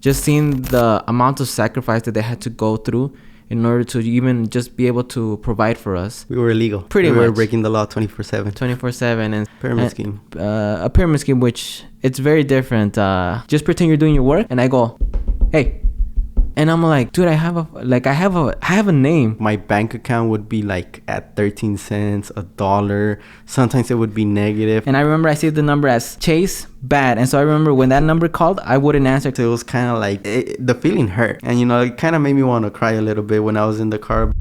Just seeing the amount of sacrifice that they had to go through in order to even just be able to provide for us. We were illegal. Pretty we much. We were breaking the law 24/7. 24/7 and pyramid scheme. A pyramid scheme, which it's very different. Just pretend you're doing your work, and I go, hey. And I'm like, dude, I have a name. My bank account would be like at 13 cents, $1. Sometimes it would be negative. And I remember I saved the number as Chase Bad. And so I remember when that number called, I wouldn't answer. So it was kind of like, the feeling hurt. And, it kind of made me want to cry a little bit when I was in the car.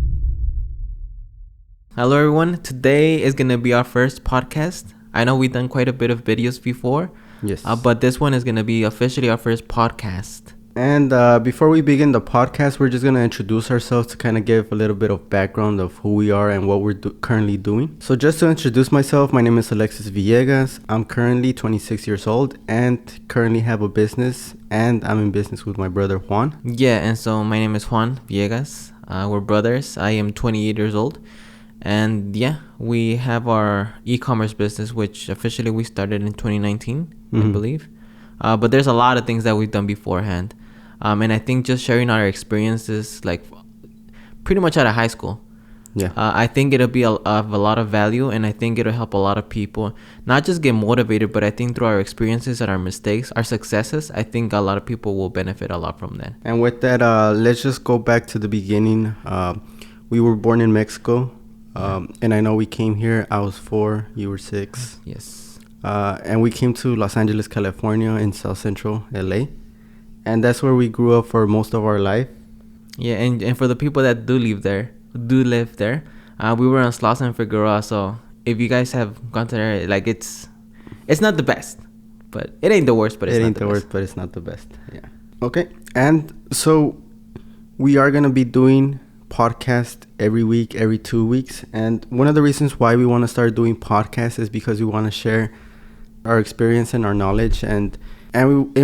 Hello, everyone. Today is going to be our first podcast. I know we've done quite a bit of videos before. Yes. But this one is going to be officially our first podcast. And before we begin the podcast, we're just going to introduce ourselves to kind of give a little bit of background of who we are and what we're currently doing. So just to introduce myself, my name is Alexis Villegas. I'm currently 26 years old and currently have a business, and I'm in business with my brother Juan. Yeah, and so my name is Juan Villegas. We're brothers. I am 28 years old. And yeah, we have our e-commerce business, which officially we started in 2019, I believe. But there's a lot of things that we've done beforehand. And I think just sharing our experiences, like pretty much out of high school. Yeah. I think it'll be of a lot of value, and I think it'll help a lot of people not just get motivated, but I think through our experiences and our mistakes, our successes, I think a lot of people will benefit a lot from that. And with that, let's just go back to the beginning. We were born in Mexico, and I know we came here. I was 4, you were 6. Yes. And we came to Los Angeles, California, in South Central LA. And that's where we grew up for most of our life. Yeah, and for the people that do live there, we were on Stylize and Figueroa. So if you guys have gone to there, like it's not the best, but it ain't the worst. But it ain't the worst, but it's not the best. Yeah. Okay. And so we are gonna be doing podcast every week, every 2 weeks. And one of the reasons why we want to start doing podcasts is because we want to share our experience and our knowledge, and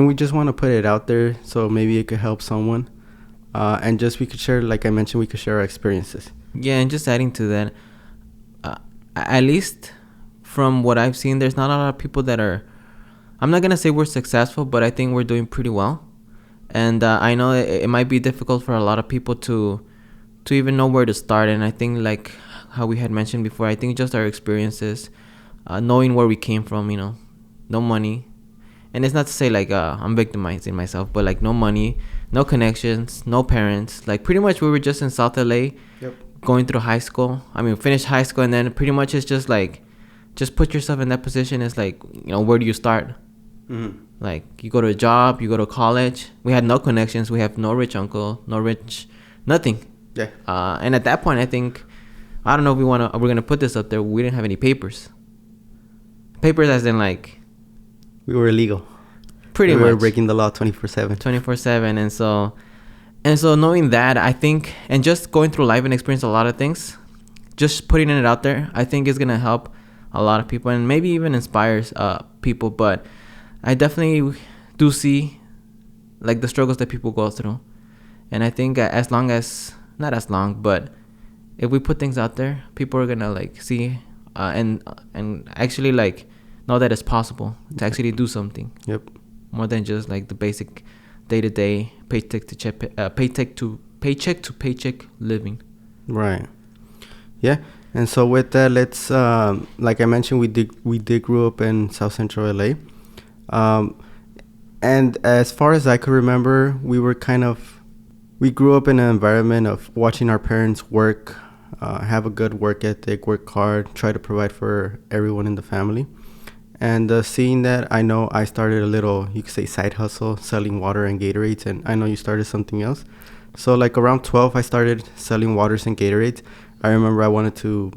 we just want to put it out there so maybe it could help someone, and just we could share, like I mentioned, we could share our experiences. Yeah, and just adding to that, at least from what I've seen, there's not a lot of people that are, I'm not gonna say we're successful, but I think we're doing pretty well. And I know it might be difficult for a lot of people to even know where to start. And I think, like how we had mentioned before, I think just our experiences, knowing where we came from, no money. And it's not to say like I'm victimizing myself, but like no money, no connections, no parents. Like pretty much we were just in South LA, going through high school. I mean, finished high school, and then pretty much it's just like, just put yourself in that position. It's like, where do you start? Like you go to a job, you go to college. We had no connections. We have no rich uncle, no rich, nothing. Yeah. And at that point, I think, I don't know if we're gonna put this up there. We didn't have any papers. Papers as in like, we were illegal. Pretty much. We were breaking the law 24/7. 24/7, and so knowing that, I think, and just going through life and experience a lot of things, just putting it out there, I think is gonna help a lot of people and maybe even inspires people. But I definitely do see like the struggles that people go through, and I think not as long, but if we put things out there, people are gonna like see and actually like know that it's possible to actually do something. Yep. More than just like the basic day-to-day paycheck to paycheck living. Right. Yeah. And so with that, let's like I mentioned, we did grow up in South Central LA. And as far as I could remember, we grew up in an environment of watching our parents work, have a good work ethic, work hard, try to provide for everyone in the family. And seeing that, I know I started a little, you could say, side hustle, selling water and Gatorades. And I know you started something else. So like around 12, I started selling waters and Gatorades. I remember I wanted to,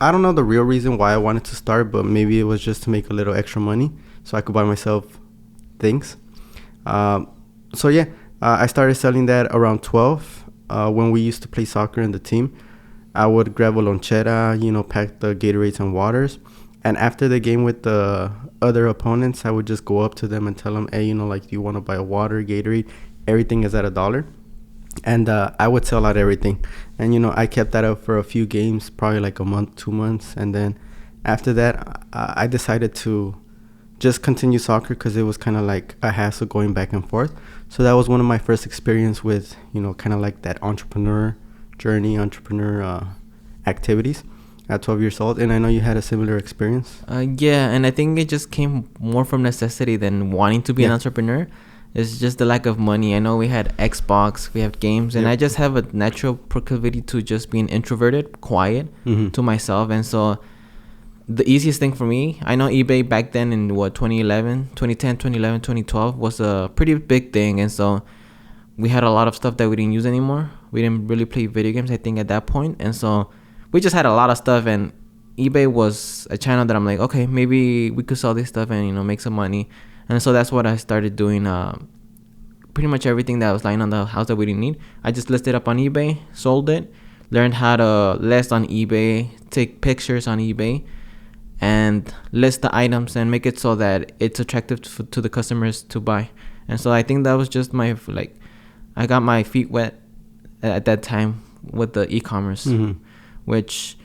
I don't know the real reason why I wanted to start, but maybe it was just to make a little extra money so I could buy myself things. So yeah, I started selling that around 12. When we used to play soccer in the team, I would grab a lonchera, pack the Gatorades and waters. And after the game with the other opponents, I would just go up to them and tell them, hey, like, do you want to buy a water, Gatorade? Everything is at $1. And I would sell out everything. And, I kept that up for a few games, probably like a month, 2 months. And then after that, I decided to just continue soccer because it was kind of like a hassle going back and forth. So that was one of my first experience with, kind of like that entrepreneur journey, activities at 12 years old. And I know you had a similar experience. Yeah, and I think it just came more from necessity than wanting to be an entrepreneur. It's just the lack of money. I know we had Xbox, we have games, and I just have a natural proclivity to just being introverted, quiet, to myself. And so the easiest thing for me, I know eBay back then in 2012 was a pretty big thing. And so we had a lot of stuff that we didn't use anymore. We didn't really play video games, I think, at that point. And so we just had a lot of stuff, and eBay was a channel that I'm like, okay, maybe we could sell this stuff and, make some money. And so that's what I started doing. Pretty much everything that was lying on the house that we didn't need, I just listed up on eBay, sold it, learned how to list on eBay, take pictures on eBay, and list the items and make it so that it's attractive to the customers to buy. And so I think that was just I got my feet wet at that time with the e-commerce, which,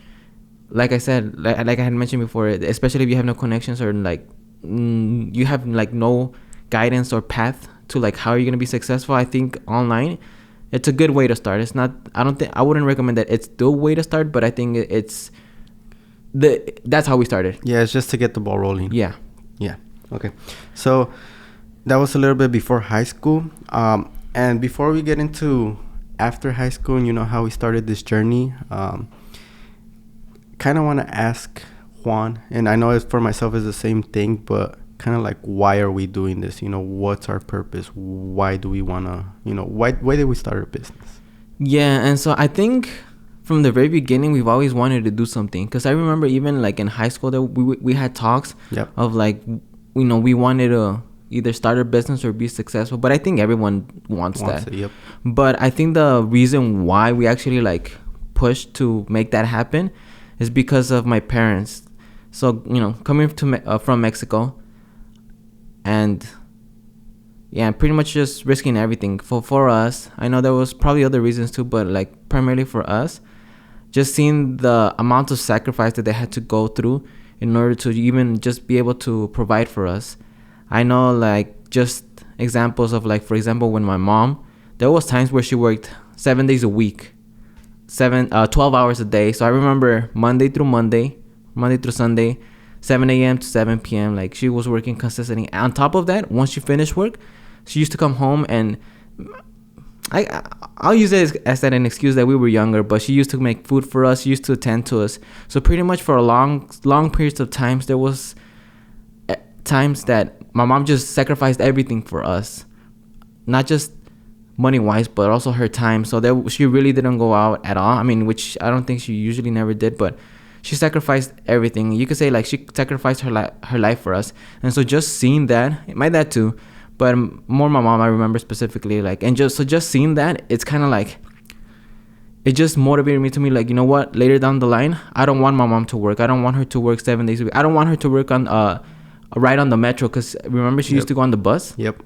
like I said, like I had mentioned before, especially if you have no connections or you have no guidance or path to how are you going to be successful. I think online, it's a good way to start. It's not, I wouldn't recommend that it's the way to start, but I think that's how we started. Yeah, it's just to get the ball rolling. Yeah. Okay. So that was a little bit before high school. And before we get into after high school and how we started this journey, kind of want to ask Juan, and I know it's for myself is the same thing, but kind of why are we doing this? What's our purpose? Why do we want to, why did we start a business? Yeah, and so I think from the very beginning, we've always wanted to do something. Because I remember even in high school that we had talks of we wanted to either start a business or be successful. But I think everyone wants that. It, yep. But I think the reason why we actually pushed to make that happen is because of my parents. So, coming from Mexico, and pretty much just risking everything for us. I know there was probably other reasons too, but primarily for us, just seeing the amount of sacrifice that they had to go through in order to even just be able to provide for us. I know just examples of for example, when my mom, there was times where she worked 7 days a week, 12 hours a day. So I remember Monday through Sunday, 7 a.m. to 7 p.m. She was working consistently. On top of that, once she finished work, she used to come home, and I'll use it as an excuse that we were younger, but she used to make food for us. She used to attend to us. So pretty much for a long periods of times, there was times that my mom just sacrificed everything for us, not just money-wise, but also her time. So she really didn't go out at all. I mean, which I don't think she usually never did, but she sacrificed everything. You could say she sacrificed her life for us. And so just seeing that, my dad too, but more my mom, I remember specifically, and just seeing that, it's kind of it just motivated me to me, you know what, later down the line, I don't want my mom to work. I don't want her to work 7 days a week. I don't want her to work on ride on the metro, because remember she used to go on the bus. Yep.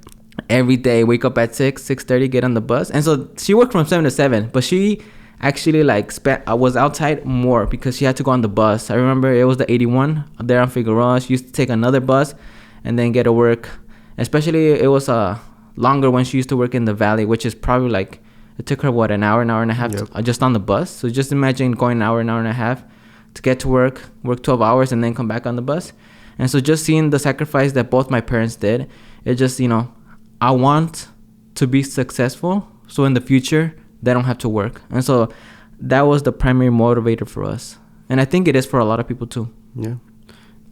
Every day, wake up at 6:30, get on the bus. And so she worked from 7 to 7, but she actually was outside more because she had to go on the bus. I remember it was the 81 there on Figueroa. She used to take another bus and then get to work. Especially it was longer when she used to work in the valley, which is probably it took her an hour and a half just on the bus. So just imagine going an hour and a half to get to work 12 hours and then come back on the bus. And so just seeing the sacrifice that both my parents did, it just, I want to be successful so in the future they don't have to work. And so that was the primary motivator for us. And I think it is for a lot of people too. Yeah.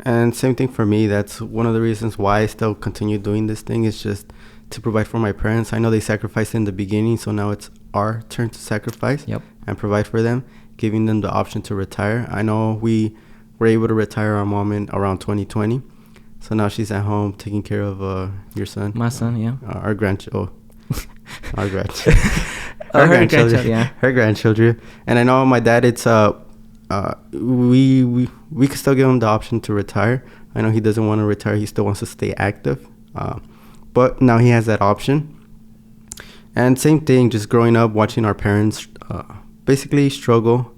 And same thing for me. That's one of the reasons why I still continue doing this thing, is just to provide for my parents. I know they sacrificed in the beginning, so now it's our turn to sacrifice and provide for them, giving them the option to retire. I know we were able to retire our mom in around 2020. So now she's at home taking care of your son. My son, yeah. Our grandchildren. Our grandchildren. Her grandchildren. And I know my dad, it's we could still give him the option to retire. I know he doesn't want to retire. He still wants to stay active. But now he has that option. And same thing, just growing up, watching our parents basically struggle,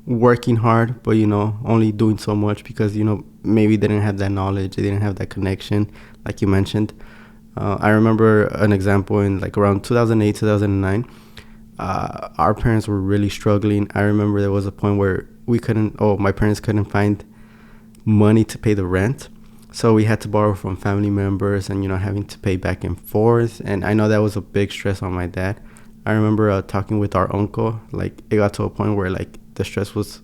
working hard, but, only doing so much because, maybe they didn't have that knowledge. They didn't have that connection, like you mentioned. I remember an example in like around 2008, 2009. Our parents were really struggling. I remember there was a point where my parents couldn't find money to pay the rent. So we had to borrow from family members and, having to pay back and forth. And I know that was a big stress on my dad. I remember talking with our uncle. Like, it got to a point where, like, the stress was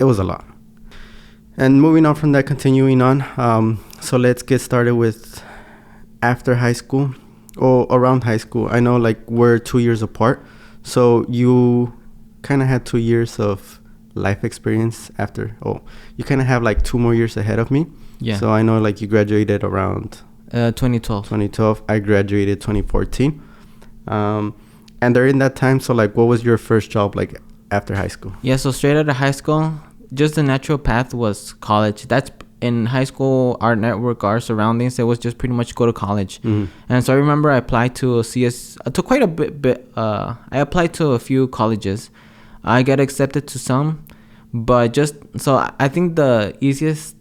a lot. And moving on from that, continuing on. So let's get started with after high school or around high school. I know, like, we're 2 years apart. So you kind of had 2 years of life experience after. You kind of have, like, 2 more years ahead of me. Yeah. So I know, like, you graduated around 2012. 2012. I graduated 2014. And during that time, so, like, what was your first job, like, after high school? Yeah, so straight out of high school, just the natural path was college. That's in high school, our network, our surroundings, it was just pretty much go to college. Mm-hmm. And so I remember I applied to to quite a bit. I applied to a few colleges. I got accepted to some, but I think the easiest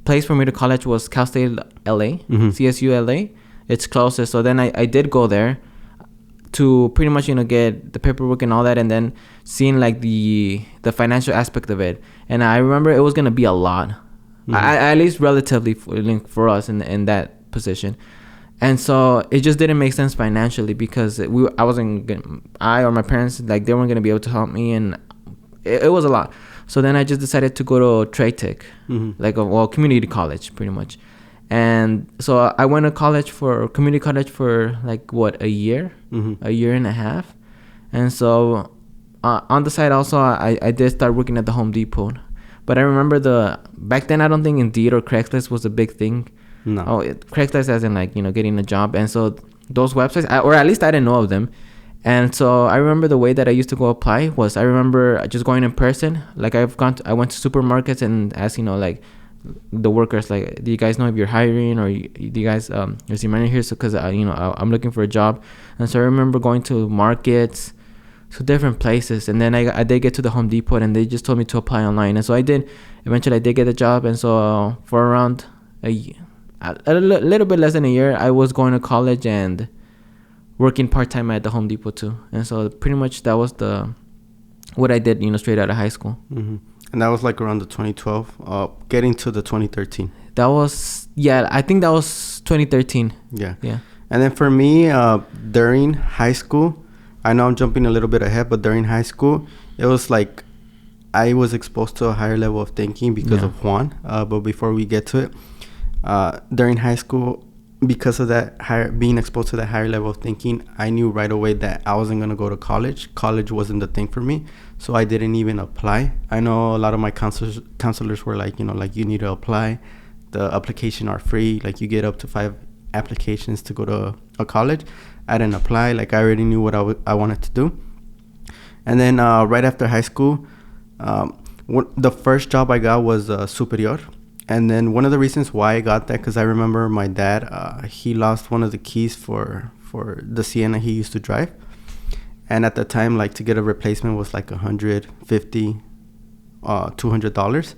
place for me to college was Cal State LA, Mm-hmm. CSU LA. It's closest. So then I did go there to pretty much, get the paperwork and all that, and then seeing like the financial aspect of it. And I remember it was going to be a lot, mm-hmm. At least relatively for us in that position. And so it just didn't make sense financially because I or my parents, like, they weren't going to be able to help me, and it was a lot. So then I just decided to go to Trade Tech, mm-hmm. like community college pretty much. And so I went to community college for like a year, mm-hmm. a year and a half. And so on the side also, I did start working at the Home Depot. But I remember back then, I don't think Indeed or Craigslist was a big thing. No. Craigslist as in like, getting a job. And so those websites, or at least I didn't know of them. And so I remember the way that I used to go apply was I remember just going in person. Like I went to supermarkets and asking, like the workers, like, do you guys know if you're hiring, or do you guys is your manager here? So because I'm looking for a job. And so I remember going to markets, to different places, and then I did get to the Home Depot, and they just told me to apply online. And so I did. Eventually I did get a job. And so for around a little bit less than a year, I was going to college and working part-time at the Home Depot too. And so pretty much that was what I did, straight out of high school. Mm-hmm. And that was like around the 2012, getting to the 2013. That was, I think that was 2013. Yeah. Yeah. And then for me, during high school, I know I'm jumping a little bit ahead, but during high school, it was like I was exposed to a higher level of thinking because of Juan. But before we get to it, during high school, because of that being exposed to that higher level of thinking, I knew right away that I wasn't going to go to college. College wasn't the thing for me. So I didn't even apply. I know a lot of my counselors were like, you need to apply. The application are free. Like, you get up to 5 applications to go to a college. I didn't apply. Like, I already knew what I wanted to do. And then right after high school, the first job I got was Superior. And then one of the reasons why I got that, because I remember my dad, he lost one of the keys for the Sienna he used to drive. And at the time, like, to get a replacement was like $150, $200.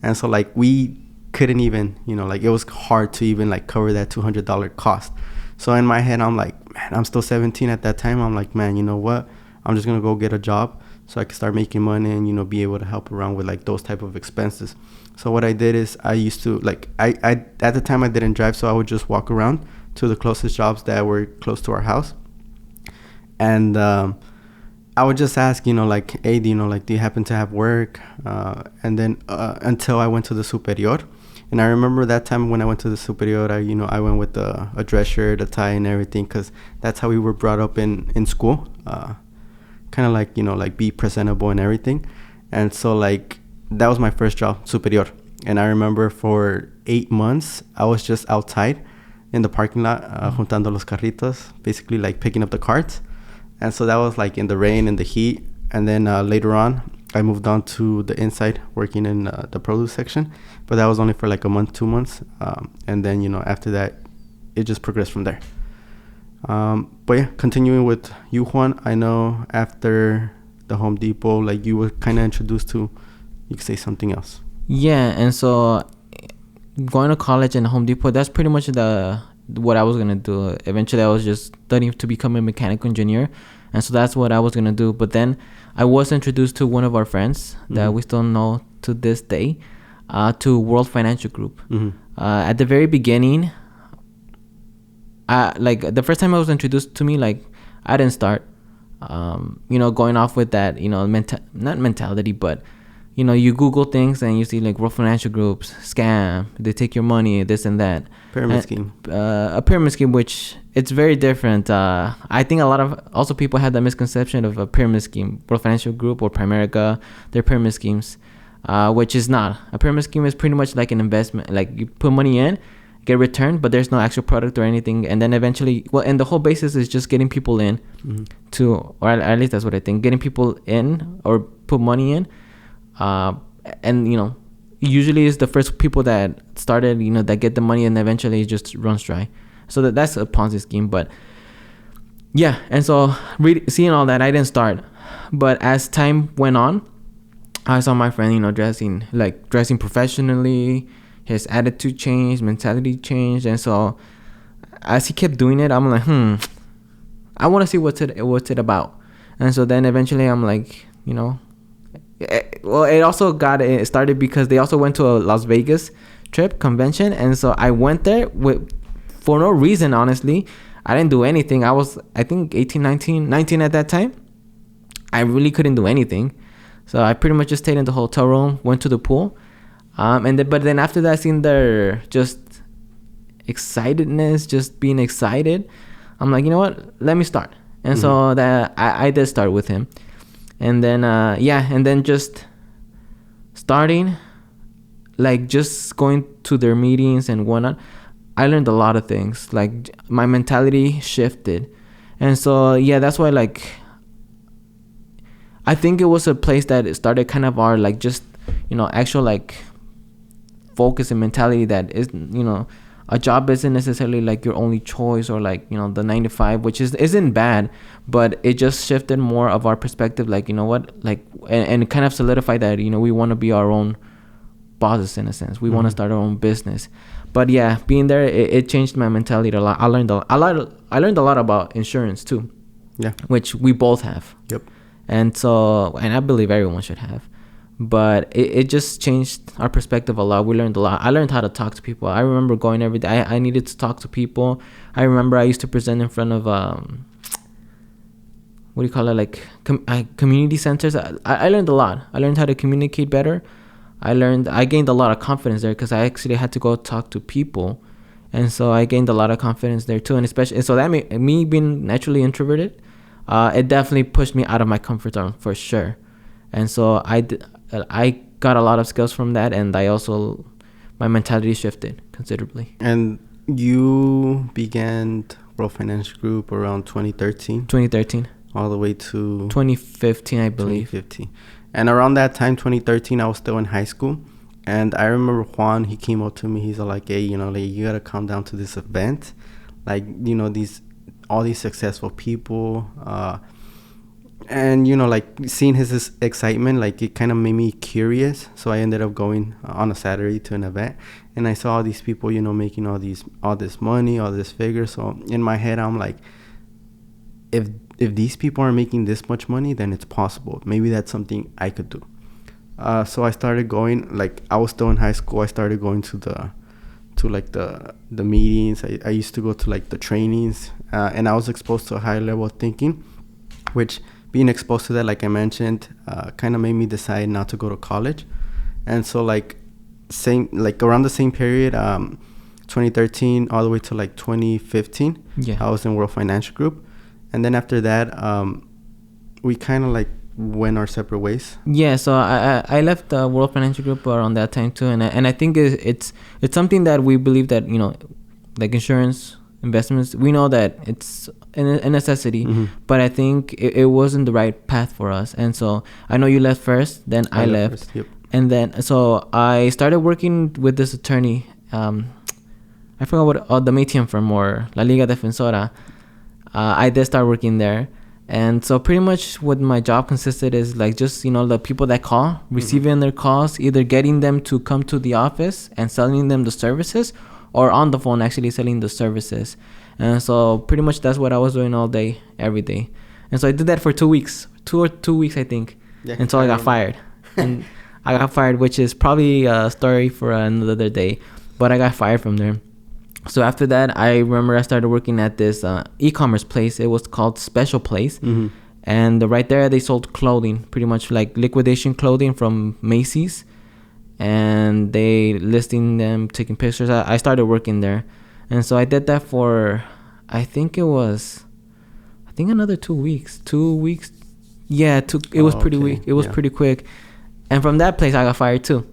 And so, like, we couldn't even, like, it was hard to even, like, cover that $200 cost. So in my head, I'm like, man, I'm still 17 at that time. I'm like, man, you know what? I'm just going to go get a job so I can start making money and, be able to help around with, like, those type of expenses. So what I did is I used to, like, I at the time I didn't drive, so I would just walk around to the closest jobs that were close to our house. And I would just ask, like, hey, do you happen to have work? And then until I went to the Superior. And I remember that time when I went to the Superior, I went with a dress shirt, a tie, and everything, because that's how we were brought up in school. Kind of like, like, be presentable and everything. And so, like, that was my first job, Superior. And I remember for 8 months, I was just outside in the parking lot, juntando los carritos, basically, like, picking up the carts. And so that was, like, in the rain and the heat. And then later on, I moved on to the inside, working in the produce section. But that was only for, like, a month, 2 months. And then, after that, it just progressed from there. But yeah, continuing with you, Juan, I know after the Home Depot, like, you were kind of introduced to, you could say, something else. Yeah, and so going to college and Home Depot, that's pretty much what I was gonna do. Eventually I was just studying to become a mechanical engineer, and so that's what I was gonna do. But then I was introduced to one of our friends that we still know to this day, to World Financial Group. At the very beginning, like the first time I was introduced to me, like I didn't start going off with that, not mentality, but you Google things and you see like World Financial Groups, scam, they take your money, this and that. Pyramid scheme. A pyramid scheme, which it's very different. I think a lot of also people have that misconception of a pyramid scheme. World Financial Group or Primerica, they're pyramid schemes, which is not. A pyramid scheme is pretty much like an investment. Like you put money in, get returned, but there's no actual product or anything. And then eventually, and the whole basis is just getting people in or at least that's what I think, getting people in or put money in. And usually it's the first people that started, that get the money, and eventually it just runs dry. So that's a Ponzi scheme. But yeah, and so seeing all that, I didn't start. But as time went on, I saw my friend, dressing professionally. His attitude changed, mentality changed, and so as he kept doing it, I'm like, I want to see what's it about. And so then eventually I'm like, it also got started because they also went to a Las Vegas convention, and so I went there for no reason. Honestly, I didn't do anything. I was, I think, 18, 19 at that time. I really couldn't do anything, so I pretty much just stayed in the hotel room, went to the pool, but then after that, seeing their just excitedness, just being excited, I'm like, you know what, let me start. And so that I did start with him. And then, and then just starting, like just going to their meetings and whatnot, I learned a lot of things. Like my mentality shifted. And so, that's why, like, I think it was a place that it started kind of our, like, just, actual, like, focus and mentality that is, a job isn't necessarily like your only choice, or like, the 9 to 5, which isn't bad, but it just shifted more of our perspective. Like, like, and kind of solidified that, we want to be our own bosses in a sense. We want to start our own business. But yeah, being there, it changed my mentality a lot. I learned a lot about insurance too. Yeah. Which we both have. Yep. And so, and I believe everyone should have. But it just changed our perspective a lot. We learned a lot. I learned how to talk to people. I remember going every day. I needed to talk to people. I remember I used to present in front of, what do you call it? Like community centers. I learned a lot. I learned how to communicate better. I gained a lot of confidence there because I actually had to go talk to people. And so I gained a lot of confidence there too. And so that made me being naturally introverted, it definitely pushed me out of my comfort zone for sure. And so I got a lot of skills from that, and my mentality shifted considerably. And you began World Financial Group around 2013? 2013. All the way to 2015, I believe. 2015. And around that time, 2013, I was still in high school. And I remember Juan, he came up to me. He's like, hey, like, you got to come down to this event. Like, all these successful people, and like seeing his excitement, like it kind of made me curious. So I ended up going on a Saturday to an event, and I saw all these people, making all this money, all this figure. So in my head, I'm like, if these people are making this much money, then it's possible. Maybe that's something I could do. So I started going. Like, I was still in high school. I started going to the meetings. I used to go to like the trainings, and I was exposed to a higher level of thinking, which, being exposed to that, like I mentioned, kind of made me decide not to go to college. And so around the same period, 2013 all the way to like 2015, I was in World Financial Group. And then after that, we kind of like went our separate ways. Yeah, so I left the World Financial Group around that time too, and I think it's something that we believe that, like insurance, investments, we know that it's a necessity, but I think it wasn't the right path for us. And so I know you left first, then I left first, yep. And then so I started working with this attorney, I forgot what, the Maytian firm, or La Liga Defensora. I did start working there, And so pretty much what my job consisted is like just, the people that call, receiving their calls, either getting them to come to the office and selling them the services, or on the phone actually selling the services. And so pretty much that's what I was doing all day, every day. And so I did that for 2 weeks, 2 weeks, I think, until I got fired. And I got fired, which is probably a story for another day, but I got fired from there. So after that, I remember I started working at this e-commerce place. It was called Special Place. And right there, they sold clothing, pretty much like liquidation clothing from Macy's. And they listing them, taking pictures. I started working there. And so I did that for, I think another 2 weeks. 2 weeks. Yeah, it was pretty weak. It was pretty quick. And from that place, I got fired too.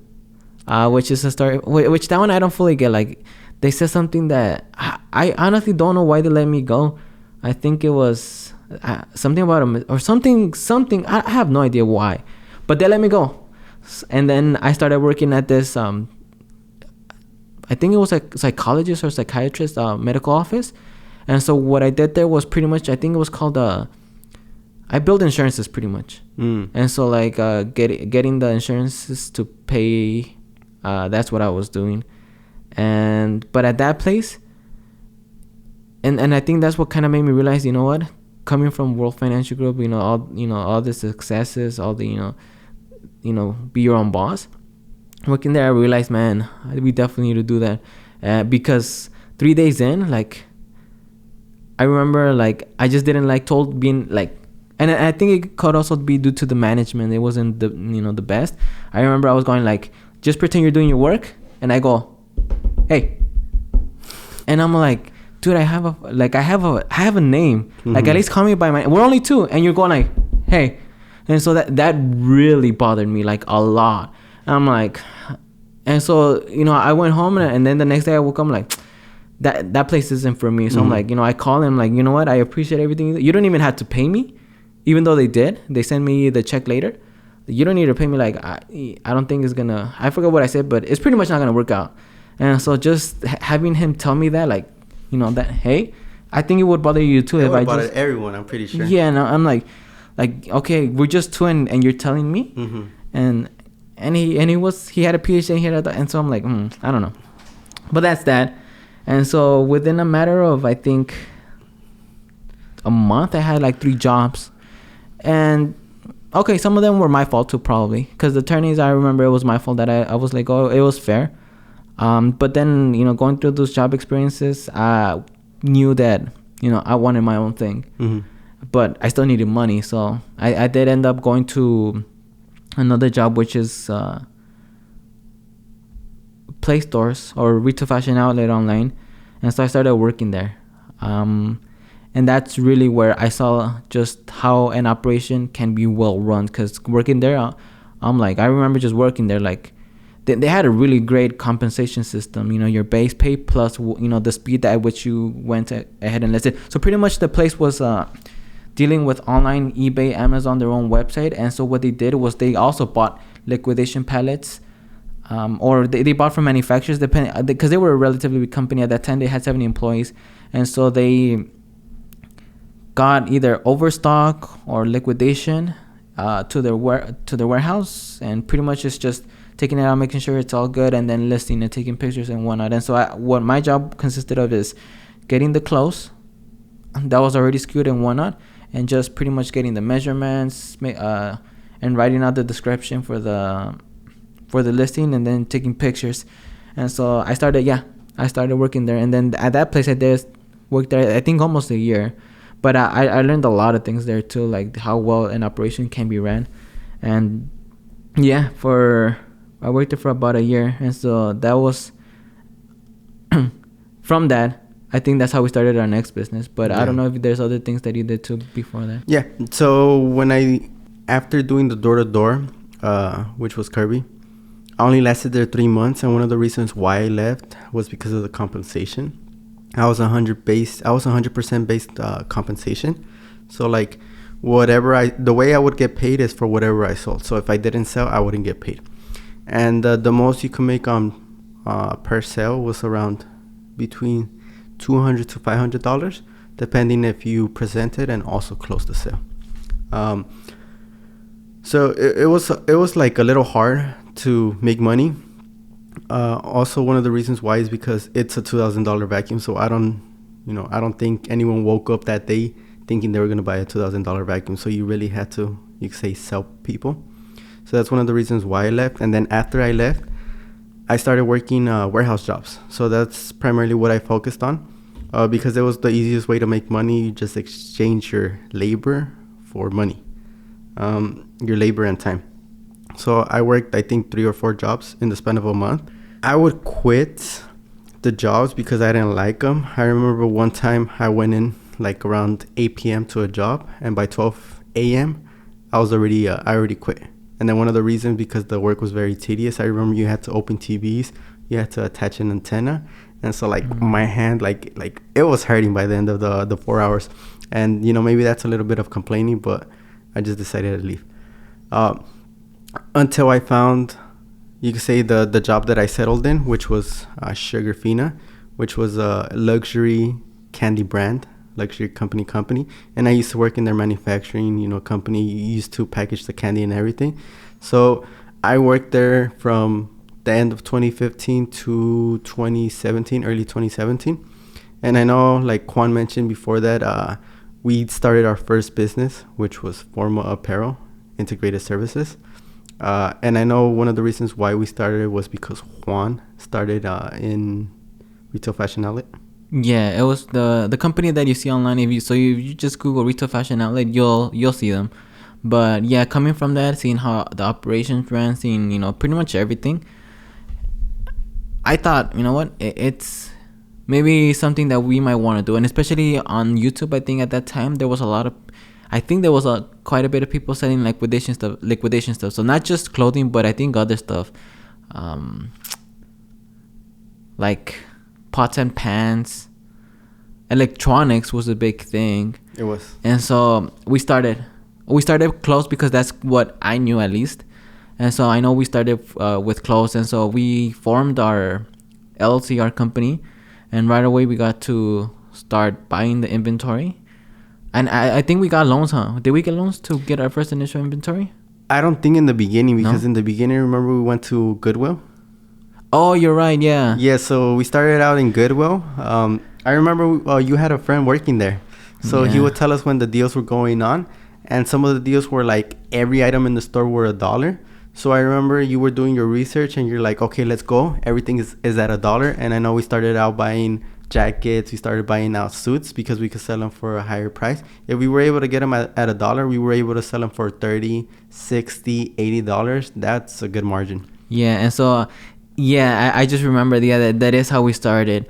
Which is a story, which that one I don't fully get. Like, they said something that I honestly don't know why they let me go. I think it was something about or something. I have no idea why, but they let me go. And then I started working at this. I think it was like psychologist or psychiatrist medical office. And so what I did there was pretty much, I think it was called I build insurances pretty much. And so like getting the insurances to pay. That's what I was doing. But at that place, and I think that's what kind of made me realize, you know what, coming from World Financial Group, all the successes, all the, be your own boss. Working there, I realized, man, we definitely need to do that. Because 3 days in, like, I remember, like, I just didn't like being like, and I think it could also be due to the management. It wasn't the best. I remember I was going like, just pretend you're doing your work, and I go, hey, and I'm like, dude, I have a name. Like, at least call me by my. We're only two, and you're going like, hey, and so that really bothered me like a lot. And I'm like, and so I went home, and then the next day I woke up, I'm like, that place isn't for me. So I'm like, I call him like, you know what, I appreciate everything. You don't even have to pay me, even though they did. They send me the check later. You don't need to pay me. Like, I don't think it's gonna. I forgot what I said, but it's pretty much not gonna work out. And so just having him tell me that, like, that, hey, I think it would bother you too. If I bothered everyone, I'm pretty sure. Yeah, and I'm like, okay, we're just two, and you're telling me, and he had a PhD, and he had and so I'm like, I don't know, but that's that. And so within a matter of, I think, a month, I had like 3 jobs, and okay, some of them were my fault too, probably, because the attorneys, I remember it was my fault that I was like, oh, it was fair. But then, going through those job experiences, I knew that, I wanted my own thing. But I still needed money. So I did end up going to another job, which is Play Stores or retail fashion outlet online. And so I started working there. And that's really where I saw just how an operation can be well run. Because working there, I'm like, I remember just working there, like, they had a really great compensation system, your base pay plus, the speed at which you went ahead and listed. So pretty much the place was dealing with online, eBay, Amazon, their own website. And so what they did was they also bought liquidation pallets, or they bought from manufacturers, because they were a relatively big company at that time. They had 70 employees. And so they got either overstock or liquidation to their warehouse, and pretty much it's just taking it out, making sure it's all good, and then listing and taking pictures and whatnot. And so what my job consisted of is getting the clothes that was already skewed and whatnot, and just pretty much getting the measurements, and writing out the description for the listing, and then taking pictures. And so I started working there. And then at that place, I worked there, I think, almost a year. But I learned a lot of things there too, like how well an operation can be ran. And yeah, I worked there for about a year. And so that was from that, I think that's how we started our next business. But yeah. I don't know if there's other things that you did too before that. Yeah. So after doing the door-to-door, which was Kirby, I only lasted there 3 months. And one of the reasons why I left was because of the compensation. I was 100% based compensation. So like the way I would get paid is for whatever I sold. So if I didn't sell, I wouldn't get paid. And the most you can make per sale was around between $200 to $500. depending if you present it and also close the sale. So it was like a little hard to make money. Also, one of the reasons why is because it's a $2,000 vacuum. So I don't think anyone woke up that day thinking they were going to buy a $2,000 vacuum. So you really had to, you could say, sell people. So that's one of the reasons why I left. And then after I left, I started working warehouse jobs. So that's primarily what I focused on, because it was the easiest way to make money. You just exchange your labor for money, your labor and time. So I worked, I think, 3 or 4 jobs in the span of a month. I would quit the jobs because I didn't like them. I remember one time I went in like around 8 p.m. to a job, and by 12 a.m. I already quit. And then one of the reasons, because the work was very tedious, I remember you had to open TVs, you had to attach an antenna, and so like my hand, like it was hurting by the end of the 4 hours. And maybe that's a little bit of complaining, but I just decided to leave. Until I found, you could say, the job that I settled in, which was Sugar Fina, which was a luxury candy brand, luxury company. And I used to work in their manufacturing, company. You used to package the candy and everything. So I worked there from the end of 2015 to 2017, early 2017. And I know, like Juan mentioned before that, we started our first business, which was Forma Apparel, Integrated Services. And I know one of the reasons why we started was because Juan started in retail fashion outlet. Yeah, it was the company that you see online. If you just Google retail fashion outlet, you'll see them. But yeah, coming from that, seeing how the operations ran, seeing pretty much everything, I thought, what, it's maybe something that we might want to do. And especially on YouTube, I think at that time there was quite a bit of people selling liquidation stuff. So not just clothing, but I think other stuff, like pots and pans. Electronics was a big thing. It was. And so we started clothes because that's what I knew at least. And so I know we started with clothes. And so we formed our LLC, our company. And right away we got to start buying the inventory. And I think we got loans, huh? Did we get loans to get our first initial inventory? I don't think in the beginning, because in the beginning, remember we went to Goodwill? Oh, you're right, yeah. Yeah, so we started out in Goodwill. I remember you had a friend working there. So he would tell us when the deals were going on. And some of the deals were like every item in the store were $1. So I remember you were doing your research and you're like, okay, let's go. Everything is at $1. And I know we started out buying jackets. We started buying out suits because we could sell them for a higher price. If we were able to get them at $1, we were able to sell them for $30, $60, $80. That's a good margin. Yeah, and so I just remember that is how we started.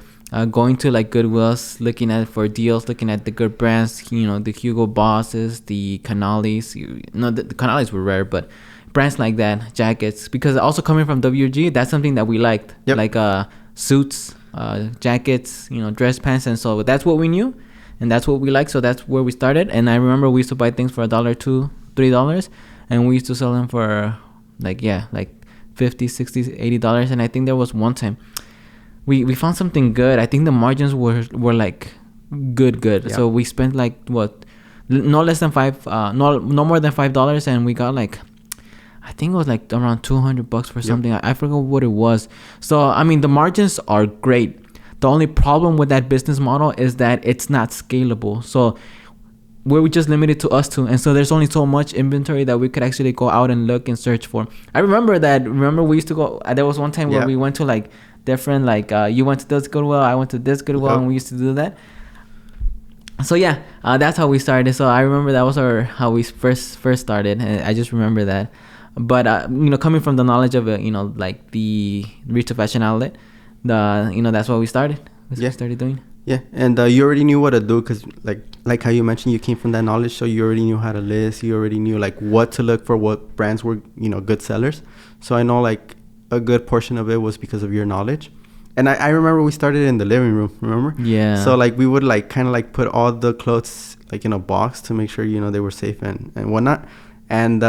Going to like Goodwills, looking at for deals, looking at the good brands, the Hugo Bosses, the Canalis. The Canalis were rare, but brands like that, jackets. Because also coming from WG, that's something that we liked. Yep. Like suits, jackets, dress pants, and so that's what we knew, and that's what we liked. So that's where we started. And I remember we used to buy things for $1, $2, $3, and we used to sell them for like $50, $60, $80. And I think there was one time we found something good. I think the margins were like good. Yeah. So we spent like no less than no more than $5, and we got like, I think it was like around $200 for something. I forgot what it was. So I mean, the margins are great. The only problem with that business model is that it's not scalable. So we're just limited to us two, and so there's only so much inventory that we could actually go out and look and search for. I remember we used to go. There was one time where we went to like different, like you went to this Goodwill, I went to this Goodwill, and we used to do that. So that's how we started. So I remember that was how we first started, and I just remember that. But coming from the knowledge of it, like the retail fashion outlet, that's what we started. We started doing. Yeah, and you already knew what to do because, like how you mentioned, you came from that knowledge, so you already knew how to list. You already knew like what to look for, what brands were good sellers. So I know like a good portion of it was because of your knowledge. And I remember we started in the living room, remember? Yeah. So like we would like kind of like put all the clothes like in a box to make sure they were safe and whatnot. And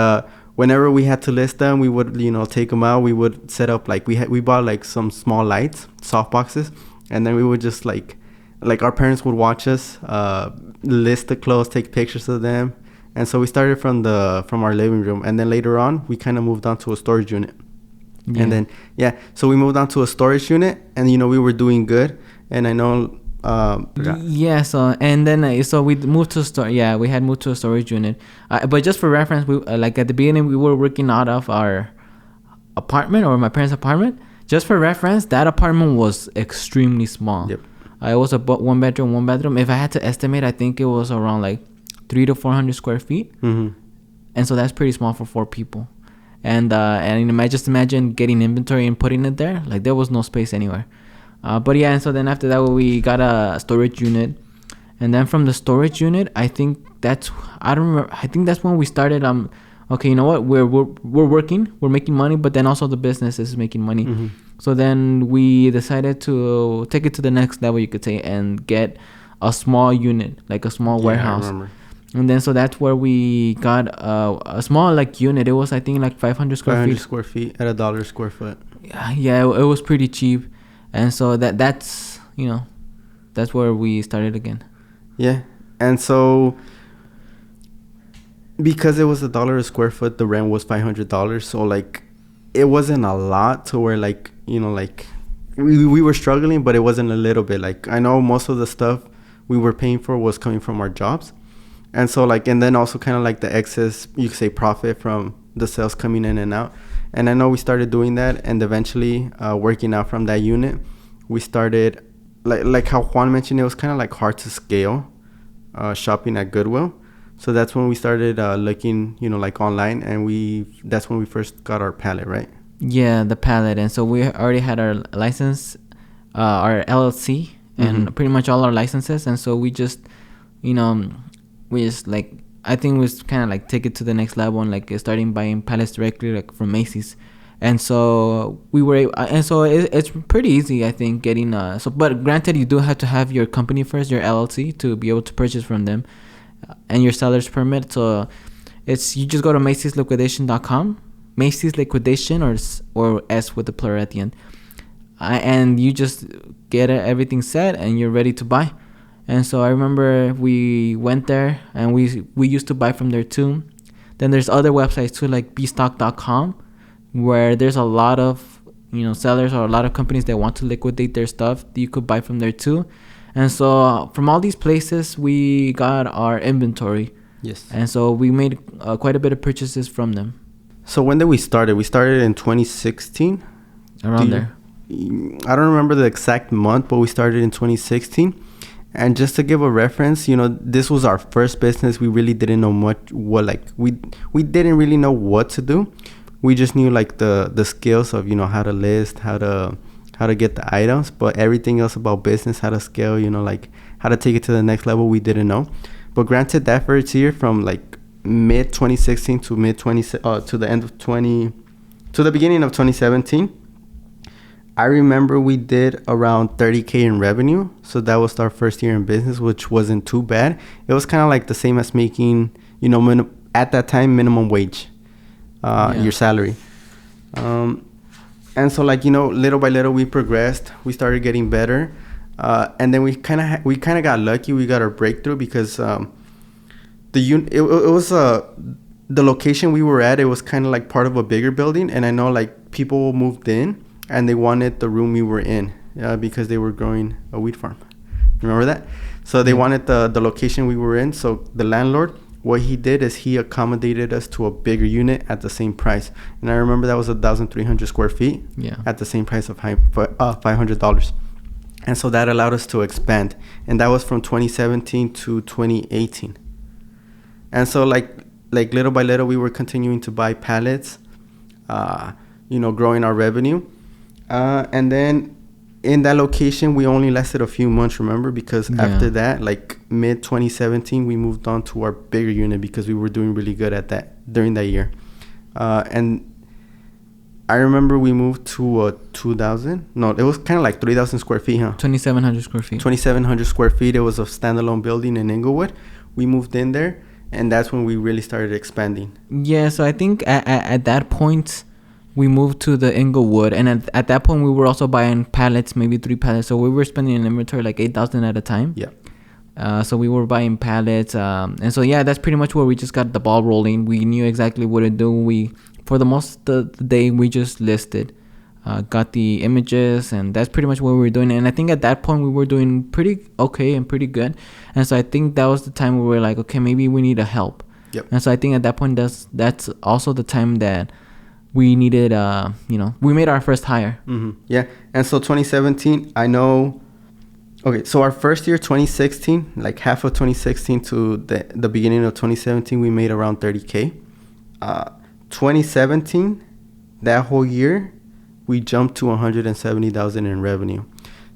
whenever we had to list them, we would take them out. We would set up like we bought like some small lights, soft boxes, and then we would just like like our parents would watch us, list the clothes, take pictures of them. And so we started from our living room, and then later on we kind of moved on to a storage unit. Yeah. And then so we moved on to a storage unit, and we were doing good. And I know so and then so we moved to we had moved to a storage unit, but just for reference, we like at the beginning we were working out of our apartment, or my parents' apartment. Just for reference, that apartment was extremely small. Yep. It was a one bedroom. If I had to estimate, I think it was around like 300 to 400 square feet. Mm-hmm. And so that's pretty small for 4 people. And just imagine getting inventory and putting it there. Like, there was no space anywhere. And so then after that, we got a storage unit. And then from the storage unit, I think that's when we started. Okay, you know what? We're working, we're making money, but then also the business is making money. Mm-hmm. So then we decided to take it to the next level, you could say, and get a small unit, like a small warehouse. I remember. And then so that's where we got a small like unit. It was, I think, like 500 square feet. 500 square feet at $1 square foot. Yeah, it was pretty cheap. And so that's that's where we started again. Yeah. And so because it was $1 a square foot, the rent was $500. So like it wasn't a lot to where like, like we were struggling, but it wasn't a little bit. Like, I know most of the stuff we were paying for was coming from our jobs. And so like, and then also kind of like the excess, you could say, profit from the sales coming in and out. And I know we started doing that, and eventually working out from that unit, we started like how Juan mentioned, it was kind of like hard to scale shopping at Goodwill. So that's when we started looking, like online, and that's when we first got our pallet, right? Yeah, the pallet. And so we already had our license, our LLC, and pretty much all our licenses. And so we just, like, I think we just kind of like take it to the next level and like starting buying pallets directly like from Macy's. And so we were able, and so it's pretty easy, I think, getting but granted, you do have to have your company first, your LLC, to be able to purchase from them, and your seller's permit. So you just go to Macy'sLiquidation.com, Macy's Liquidation, or S with the plural at the end, and you just get everything set and you're ready to buy. And so I remember we went there, and we used to buy from there too. Then there's other websites too, like bstock.com, where there's a lot of sellers or a lot of companies that want to liquidate their stuff. You could buy from there too. And so from all these places, we got our inventory. Yes. And so we made quite a bit of purchases from them. So when did we start? We started in 2016. Around there. I don't remember the exact month, but we started in 2016. And just to give a reference, this was our first business. We really didn't know we didn't really know what to do. We just knew like the skills of, how to list, how to get the items, but everything else about business, how to scale, like how to take it to the next level, we didn't know. But granted, that first year from like mid 2016 to to the beginning of 2017, I remember we did around 30K in revenue. So that was our first year in business, which wasn't too bad. It was kind of like the same as making, at that time, minimum wage, your salary. And so like, little by little we progressed. We started getting better. And then we kind of got lucky. We got our breakthrough because it was the location we were at. It was kind of like part of a bigger building. And I know like people moved in, and they wanted the room we were in because they were growing a wheat farm. Remember that? So they wanted the location we were in. So the landlord, what he did is he accommodated us to a bigger unit at the same price. And I remember that was 1,300 square feet at the same price of $500. And so that allowed us to expand. And that was from 2017 to 2018. And so like little by little, we were continuing to buy pallets, growing our revenue. And then in that location, we only lasted a few months, remember? Because after that, like mid 2017, we moved on to our bigger unit because we were doing really good at that during that year. And I remember we moved to 2,000. No, it was kind of like 3,000 square feet, huh? 2,700 square feet. 2,700 square feet. It was a standalone building in Inglewood. We moved in there, and that's when we really started expanding. Yeah, so I think at that point, we moved to the Inglewood, and at that point we were also buying pallets, maybe 3 pallets. So we were spending in inventory like 8,000 at a time. Yeah. So we were buying pallets, and so yeah, that's pretty much where we just got the ball rolling. We knew exactly what to do. We, for the most of the day, we just listed, got the images, and that's pretty much what we were doing. And I think at that point we were doing pretty okay and pretty good. And so I think that was the time where we were like, okay, maybe we need a help. Yep. And so I think at that point that's also the time that we needed, we made our first hire. Mm-hmm. Yeah. And so 2017, I know. Okay, so our first year, 2016, like half of 2016 to the beginning of 2017, we made around 30K. 2017, that whole year, we jumped to 170,000 in revenue.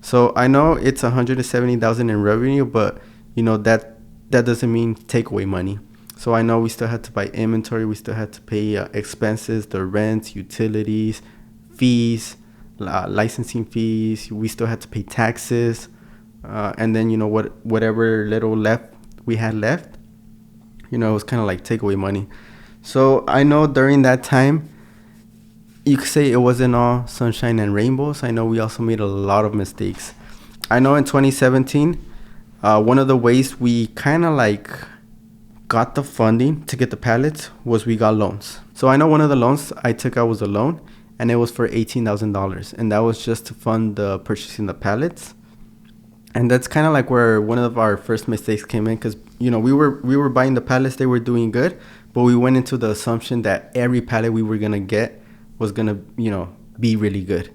So I know it's 170,000 in revenue, but that doesn't mean takeaway money. So I know we still had to buy inventory, we still had to pay expenses, the rent, utilities, fees, licensing fees. We still had to pay taxes. And then whatever little we had left, it was kind of like takeaway money. So I know during that time, you could say it wasn't all sunshine and rainbows. I know we also made a lot of mistakes. I know in 2017, one of the ways we kind of like got the funding to get the pallets was we got loans. So I know one of the loans I took out was a loan, and it was for $18,000, and that was just to fund the purchasing the pallets. And that's kind of like where one of our first mistakes came in, because we were buying the pallets, they were doing good, but we went into the assumption that every pallet we were gonna get was gonna be really good.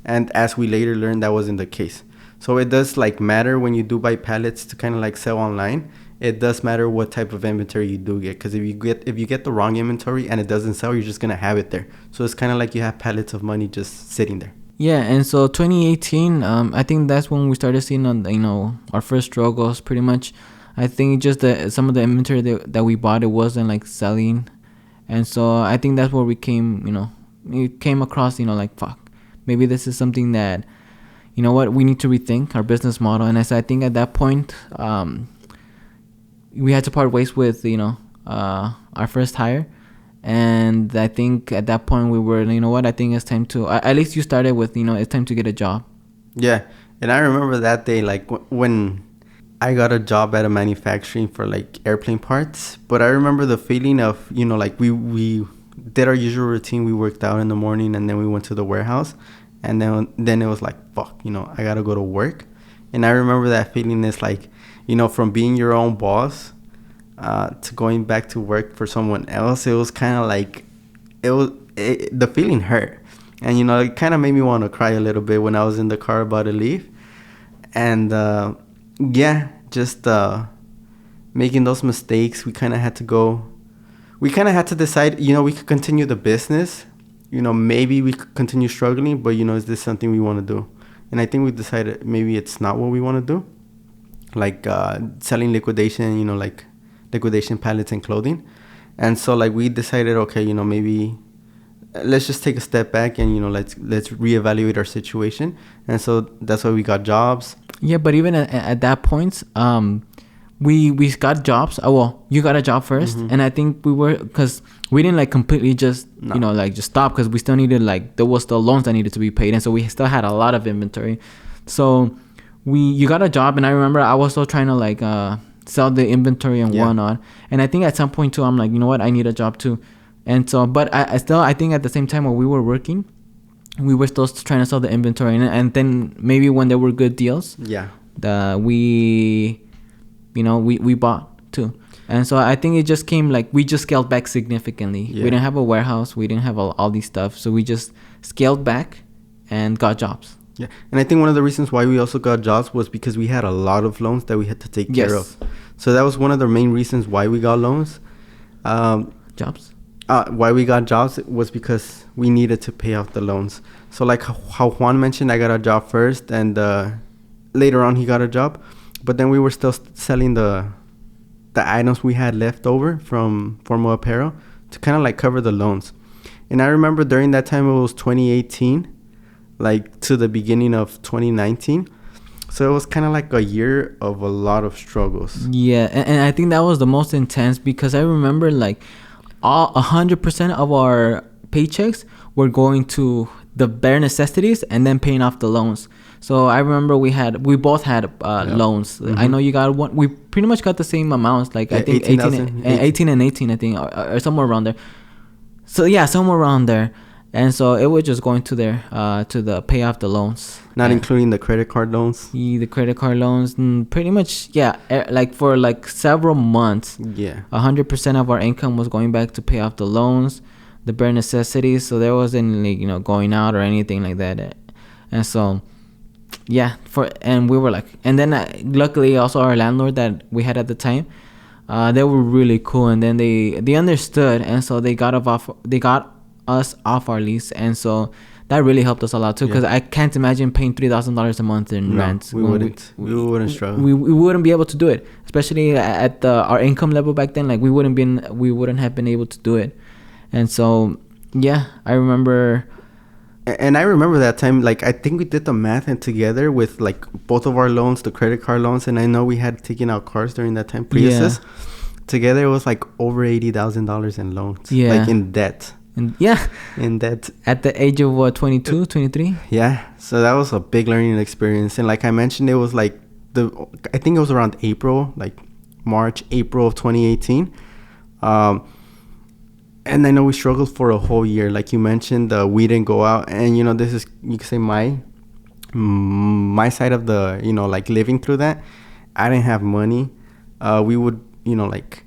And as we later learned, that wasn't the case. So it does like matter when you do buy pallets to kind of like sell online. It does matter what type of inventory you do get, because if you get the wrong inventory and it doesn't sell, you're just gonna have it there. So it's kind of like you have pallets of money just sitting there. Yeah, and so 2018, I think that's when we started seeing our first struggles. Pretty much, I think just some of the inventory that we bought, it wasn't like selling, and so I think that's where we came across like, fuck, maybe this is something that we need to rethink our business model. And I think at that point, we had to part ways with our first hire. And I think at that point we were, I think it's time to, at least you started with, it's time to get a job. Yeah. And I remember that day, like when I got a job at a manufacturing for like airplane parts. But I remember the feeling of, like we did our usual routine. We worked out in the morning, and then we went to the warehouse. And then it was like, fuck, I got to go to work. And I remember that feeling is like, from being your own boss to going back to work for someone else. It was kind of like the feeling hurt, and it kind of made me want to cry a little bit when I was in the car about to leave. And just making those mistakes, we kind of had to decide, we could continue the business, maybe we could continue struggling, but is this something we want to do? And I think we decided maybe it's not what we want to do, like selling liquidation, like liquidation pallets and clothing. And so like we decided, okay, maybe let's just take a step back and let's reevaluate our situation. And so that's why we got jobs. Yeah, but even at that point, we got jobs. You got a job first. Mm-hmm. And I think because we didn't like completely just just stop, because we still needed, like, there was still loans that needed to be paid, and so we still had a lot of inventory. So you got a job, and I remember I was still trying to like sell the inventory and whatnot. And I think at some point too, I'm like, I need a job too. And so, but I think at the same time while we were working, we were still trying to sell the inventory. And then maybe when there were good deals, we bought too. And so I think it just came like, we just scaled back significantly. Yeah. We didn't have a warehouse. We didn't have all these stuff. So we just scaled back and got jobs. Yeah, and I think one of the reasons why we also got jobs was because we had a lot of loans that we had to take care of. So that was one of the main reasons why we got loans. Jobs? Why we got jobs was because we needed to pay off the loans. So like how Juan mentioned, I got a job first, and later on he got a job. But then we were still selling the items we had left over from formal apparel to kind of like cover the loans. And I remember during that time, it was 2018. Like to the beginning of 2019. So it was kind of like a year of a lot of struggles. Yeah, and I think that was the most intense, because I remember like 100% of our paychecks were going to the bare necessities and then paying off the loans. So I remember we both had loans. Mm-hmm. I know you got one. We pretty much got the same amounts. Like I think 18 and 18, I think, or somewhere around there. So yeah, somewhere around there. And so it was just going to the pay off the loans. Not including the credit card loans? The credit card loans, pretty much, yeah. Like for like several months, 100% of our income was going back to pay off the loans, the bare necessities. So there wasn't like, going out or anything like that. And so, yeah, and we were like, and then luckily also our landlord that we had at the time, they were really cool. And then they understood. And so they got us off our lease, and so that really helped us a lot too, because I can't imagine paying $3,000 a month in rent. We wouldn't struggle. We wouldn't be able to do it, especially at our income level back then. Like we wouldn't have been able to do it. And so yeah, I remember that time, like I think we did the math and together with like both of our loans, the credit card loans, and I know we had taken out cars during that time, Priuses. Together it was like over $80,000 in loans, like in debt. And in that at the age of 22, 23. Yeah, so that was a big learning experience. And like I mentioned, it was like I think it was around April, like April of 2018. And I know we struggled for a whole year. Like you mentioned, we didn't go out, and this is, you could say, my side of the like living through that. I didn't have money. We would like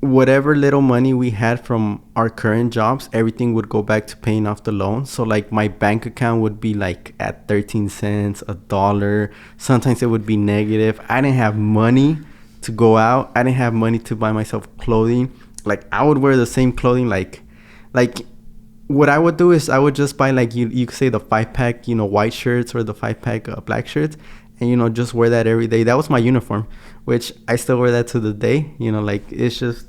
whatever little money we had from our current jobs, everything would go back to paying off the loan. So like my bank account would be like at 13 cents, $1. Sometimes it would be negative. I didn't have money to go out. I didn't have money to buy myself clothing. Like I would wear the same clothing. Like what I would do is I would just buy like you could say the 5-pack white shirts or the 5-pack black shirts, and just wear that every day. That was my uniform, which I still wear that to the day. Like it's just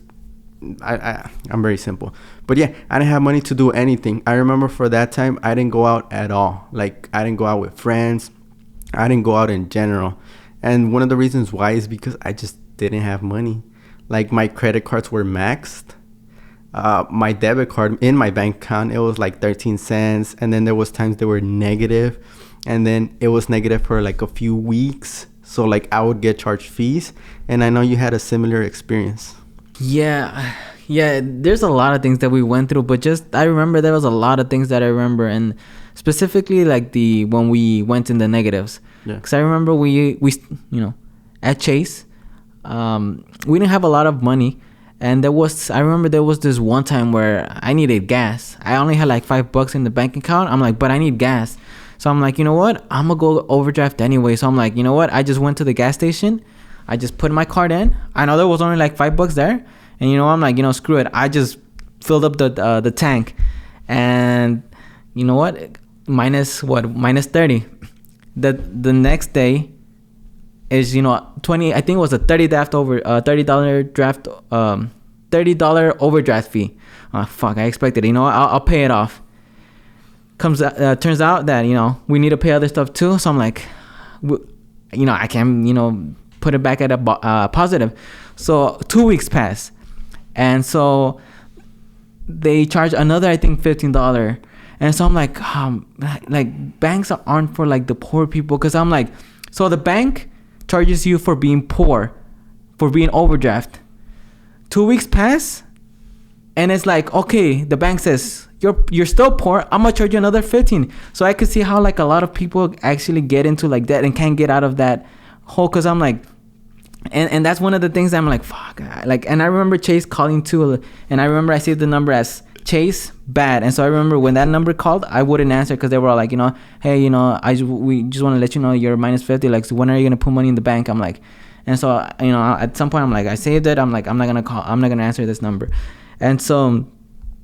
I'm very simple. But yeah, I didn't have money to do anything. I remember for that time, I didn't go out at all. Like I didn't go out with friends. I didn't go out in general. And one of the reasons why is because I just didn't have money. Like my credit cards were maxed. My debit card in my bank account, it was like 13 cents. And then there was times they were negative. And then it was negative for like a few weeks. So like I would get charged fees. And I know you had a similar experience. Yeah, there's a lot of things that we went through, but I remember there was a lot of things that I remember, and specifically like when we went in the negatives. Yeah. Because I remember we at Chase, we didn't have a lot of money, and I remember there was this one time where I needed gas. I only had like $5 in the bank account. I'm like, but I need gas. So I'm like, you know what? I'm gonna go overdraft anyway. So I'm like, you know what? I just went to the gas station. I just put my card in. I know there was only like $5 there, and I'm like, screw it. I just filled up the tank, and you know what? Minus 30. The next day is 20. I think it was a $30 $30 overdraft fee. Oh fuck! I expected it. I'll pay it off. Turns out that we need to pay other stuff too. So I'm like, I can put it back at a positive. So 2 weeks pass, and so they charge another, I think, $15. And so I'm like, banks aren't for like the poor people, because I'm like, so the bank charges you for being poor, for being overdraft. 2 weeks pass, and it's like, okay, the bank says you're still poor, I'm gonna charge you another 15. So I could see how like a lot of people actually get into like that and can't get out of that hole, because I'm like, and that's one of the things that I'm like, fuck. And I remember Chase calling too, and I remember I saved the number as Chase Bad. And so I remember when that number called, I wouldn't answer, because they were all like, hey, we just want to let you know you're minus 50. Like, so when are you gonna put money in the bank? I'm like, and so at some point I'm like, I saved it. I'm like, I'm not gonna answer this number. And so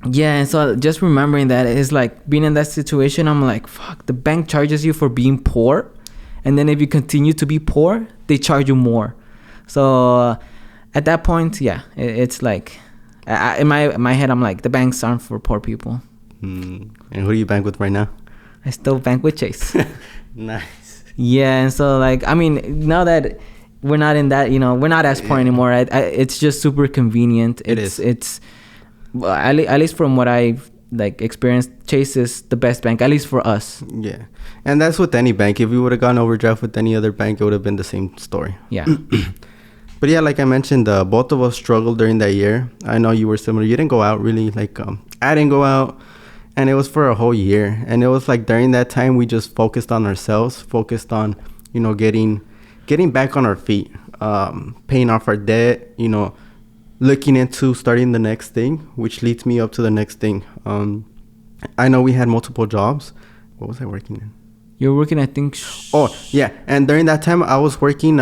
yeah, and so just remembering that is like being in that situation. I'm like, fuck, the bank charges you for being poor, and then if you continue to be poor, they charge you more. So at that point, yeah, it's like in my head, I'm like, the banks aren't for poor people. And who do you bank with right now? I still bank with Chase. Nice. Yeah, and so like, I mean, now that we're not in that, we're not as poor anymore. It's just super convenient. It's at least from what I've like experience chases the best bank, at least for us. Yeah. And that's with any bank. If you would have gone overdraft with any other bank, it would have been the same story. Yeah. But yeah, like I mentioned, both of us struggled during that year. I know you were similar. You didn't go out really. Like I didn't go out, and it was for a whole year. And it was like during that time we just focused on ourselves, focused on, you know, getting back on our feet, paying off our debt, you know, looking into starting the next thing, which leads me up to the next thing. I know we had multiple jobs. What was I working in? You were working, I think. Oh yeah, and during that time I was working.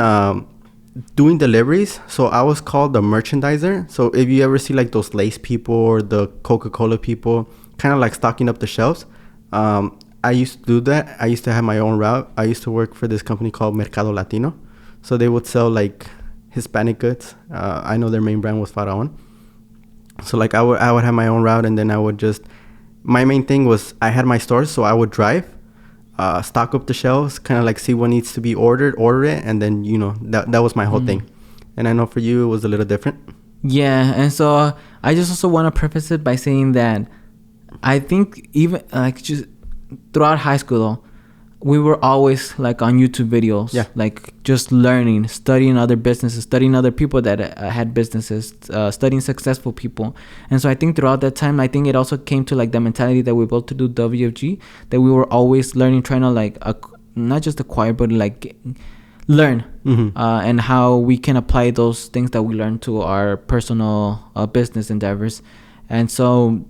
Doing deliveries. So I was called the merchandiser. So if you ever see like those Lace people or the Coca-Cola people kind of like stocking up the shelves, I used to do that. I used to have my own route. I used to work for this company called Mercado Latino. So they would sell like Hispanic goods. I know their main brand was Faraon. So like I would have my own route, and then I would just, my main thing was I had my stores, so I would drive, stock up the shelves, kind of like see what needs to be order it, and then, you know, that was my whole thing. And I know for you it was a little different. Yeah, and so I just also want to preface it by saying that I think even like just throughout high school though, we were always like on YouTube videos, like just learning, studying other businesses, studying other people that had businesses, studying successful people. And so I think throughout that time, I think it also came to like the mentality that we built to do WFG, that we were always learning, trying to like not just acquire, but like learn, and how we can apply those things that we learned to our personal business endeavors. And so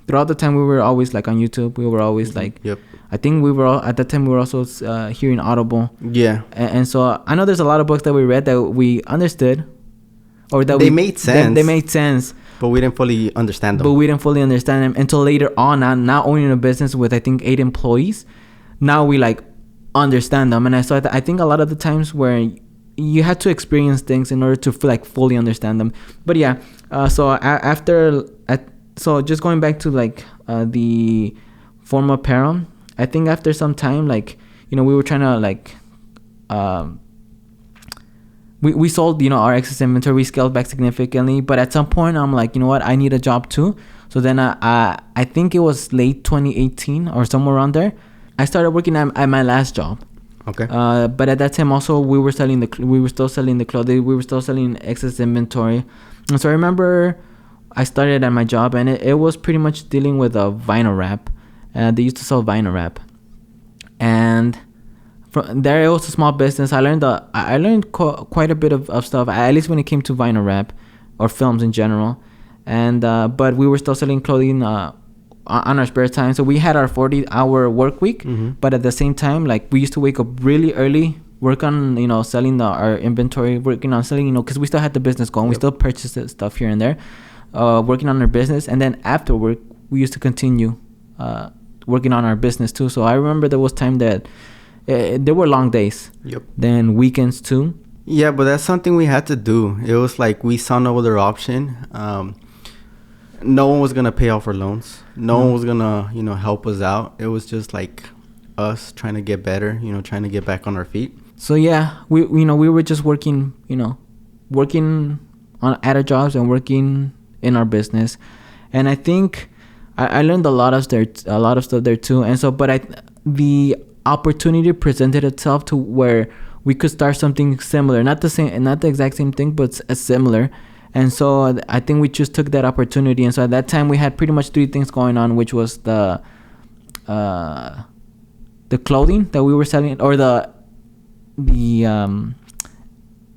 throughout the time we were always like on YouTube. We were always like, I think we were at that time we were also hearing Audible. And so I know there's a lot of books that we read that we understood, or that they made sense. They made sense, but we didn't fully understand them. Until later on. Now owning a business with I think 8 employees, now we like understand them. And I think a lot of the times where you had to experience things in order to like fully understand them. But so just going back to like the form apparel, I think after some time, like, you know, we were trying to like we sold, you know, our excess inventory. We scaled back significantly, but at some point I'm like, you know what, I need a job too. So then I think it was late 2018 or somewhere around there, I started working at my last job. Okay. But at that time also we were still selling the clothing. We were still selling excess inventory. And so I remember I started at my job, and it was pretty much dealing with a vinyl wrap. They used to sell vinyl wrap, and from there it was a small business. I learned quite a bit of stuff, at least when it came to vinyl wrap or films in general. And but we were still selling clothing on our spare time. So we had our 40-hour work week, but at the same time, like, we used to wake up really early, work on, you know, selling our inventory, working on selling, you know, because we still had the business going. We still purchased stuff here and there. Working on our business, and then after work we used to continue working on our business too. So I remember there was time that there were long days, then weekends too. Yeah, but that's something we had to do. It was like we saw no other option. No one was gonna pay off our loans. No one was gonna, you know, help us out. It was just like us trying to get better, you know, trying to get back on our feet. So yeah, we were just working, you know, working at our jobs and working in our business. And I think I learned a lot of stuff there too. And so, but the opportunity presented itself to where we could start something similar, not the exact same thing, but similar. And so I think we just took that opportunity. And so at that time we had pretty much 3 things going on, which was the clothing that we were selling, or the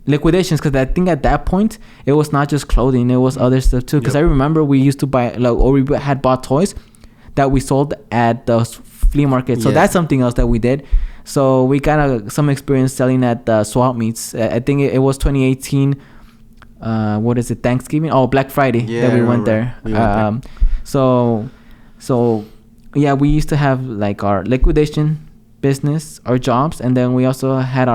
liquidations, because I think at that point it was not just clothing, it was other stuff too. Because I remember we used to buy, like, or we had bought toys that we sold at the flea market. So that's something else that we did. So we got some experience selling at the swap meets. I think it was 2018. What is it? Thanksgiving? Oh, Black Friday that we went there. So yeah, we used to have like our liquidation business, our jobs, and then we also had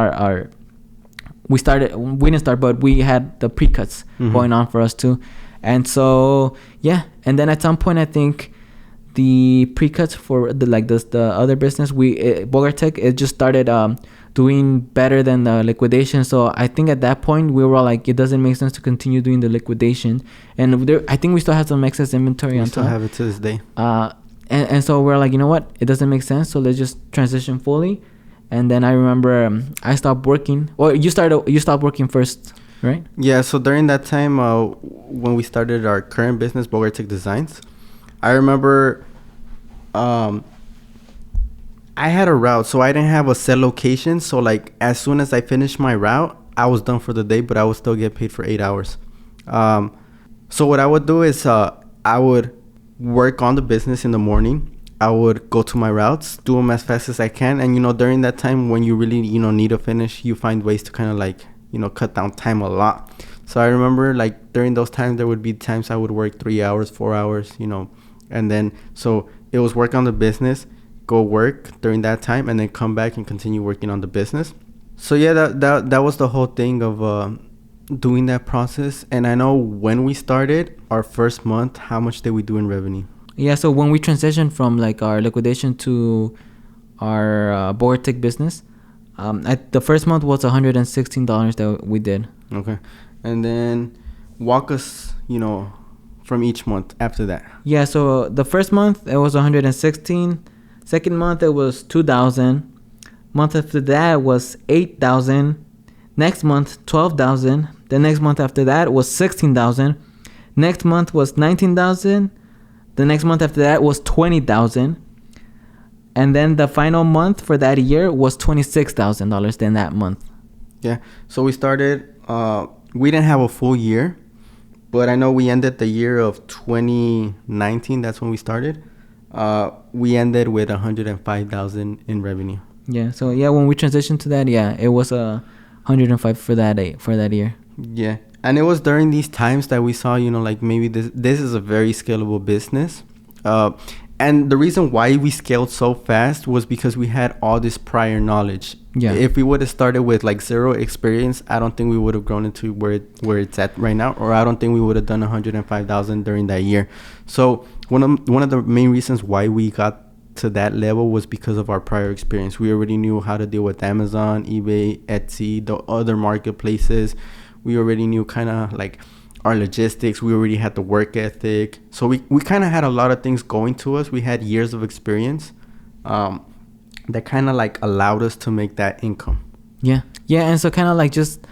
we didn't start, but we had the pre-cuts going on for us too. And so, yeah. And then at some point, I think the pre-cuts for the other business, Bogartech, it just started doing better than the liquidation. So I think at that point we were all like, it doesn't make sense to continue doing the liquidation, and I think we still have some excess inventory. We still have it to this day. And so we're like, you know what, it doesn't make sense, so let's just transition fully. And then I remember I stopped working. Well, you stopped working first, right? Yeah, so during that time, when we started our current business, Bogartech Designs, I remember I had a route, so I didn't have a set location. So like as soon as I finished my route, I was done for the day, but I would still get paid for 8 hours. So what I would do is I would work on the business in the morning. I would go to my routes, do them as fast as I can. And, during that time when you really, need to finish, you find ways to kind of like, cut down time a lot. So I remember like during those times, there would be times I would work 3 hours, 4 hours, and then so it was work on the business, go work during that time, and then come back and continue working on the business. So yeah, that was the whole thing of doing that process. And I know when we started our first month, how much did we do in revenue? Yeah, so when we transitioned from like our liquidation to our Bogartech business, the first month was $116 that we did. Okay. And then walk us, from each month after that. Yeah, so the first month it was 116. Second month it was 2,000. Month after that was 8,000. Next month 12,000. The next month after that was 16,000. Next month was 19,000. The next month after that was 20,000. And then the final month for that year was $26,000 in that month. Yeah. So we started, we didn't have a full year, but I know we ended the year of 2019. That's when we started. We ended with 105,000 in revenue. Yeah. So yeah, when we transitioned to that, yeah, it was 105 for that year. Yeah. And it was during these times that we saw, like maybe this is a very scalable business. And the reason why we scaled so fast was because we had all this prior knowledge. Yeah. If we would have started with like zero experience, I don't think we would have grown into where it's at right now, or I don't think we would have done 105,000 during that year. So one of the main reasons why we got to that level was because of our prior experience. We already knew how to deal with Amazon, eBay, Etsy, the other marketplaces. We already knew kind of like our logistics. We already had the work ethic. So we kind of had a lot of things going to us. We had years of experience that kind of like allowed us to make that income. Yeah. Yeah. And so kind of like just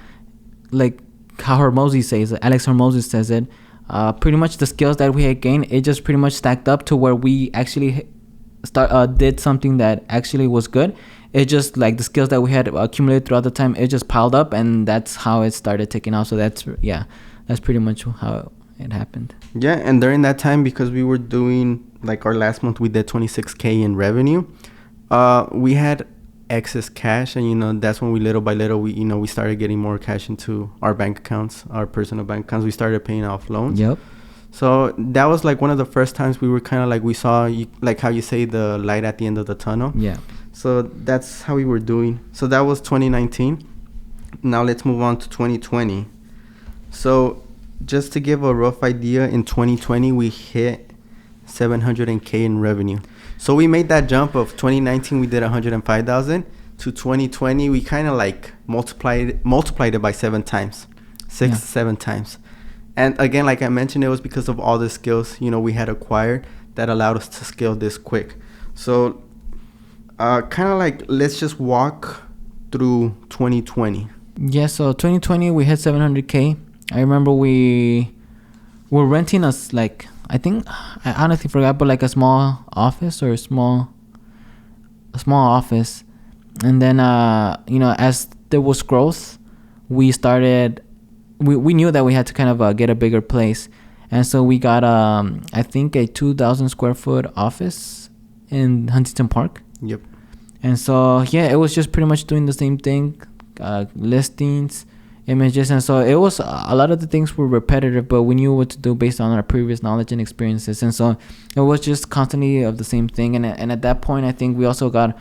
like how Alex Hormozy says it, pretty much the skills that we had gained, it just pretty much stacked up to where we actually did something that actually was good. It just like the skills that we had accumulated throughout the time, it just piled up, and that's how it started taking off. So that's pretty much how it happened. Yeah, and during that time, because we were doing like our last month, we did 26K in revenue. We had excess cash, and that's when we little by little we started getting more cash into our bank accounts, our personal bank accounts. We started paying off loans. Yep. So that was like one of the first times we were kind of like, we saw like how you say the light at the end of the tunnel. Yeah. So that's how we were doing. So that was 2019. Now let's move on to 2020. So just to give a rough idea, in 2020 we hit 700K in revenue. So we made that jump of 2019 we did 105,000 to 2020 we kind of like multiplied it by 7 times, 7 times. And again, like I mentioned, it was because of all the skills we had acquired that allowed us to scale this quick. So kind of like let's just walk through 2020. Yeah, so 2020 we hit 700K. I remember we were renting us like, I think, I honestly forgot, but like a small office or a small office. And then as there was growth, we started, we knew that we had to kind of get a bigger place. And so we got I think a 2,000 square foot office in Huntington Park. Yep. And so yeah, it was just pretty much doing the same thing, listings, images. And so it was, a lot of the things were repetitive, but we knew what to do based on our previous knowledge and experiences. And so it was just constantly of the same thing. And at that point, I think we also got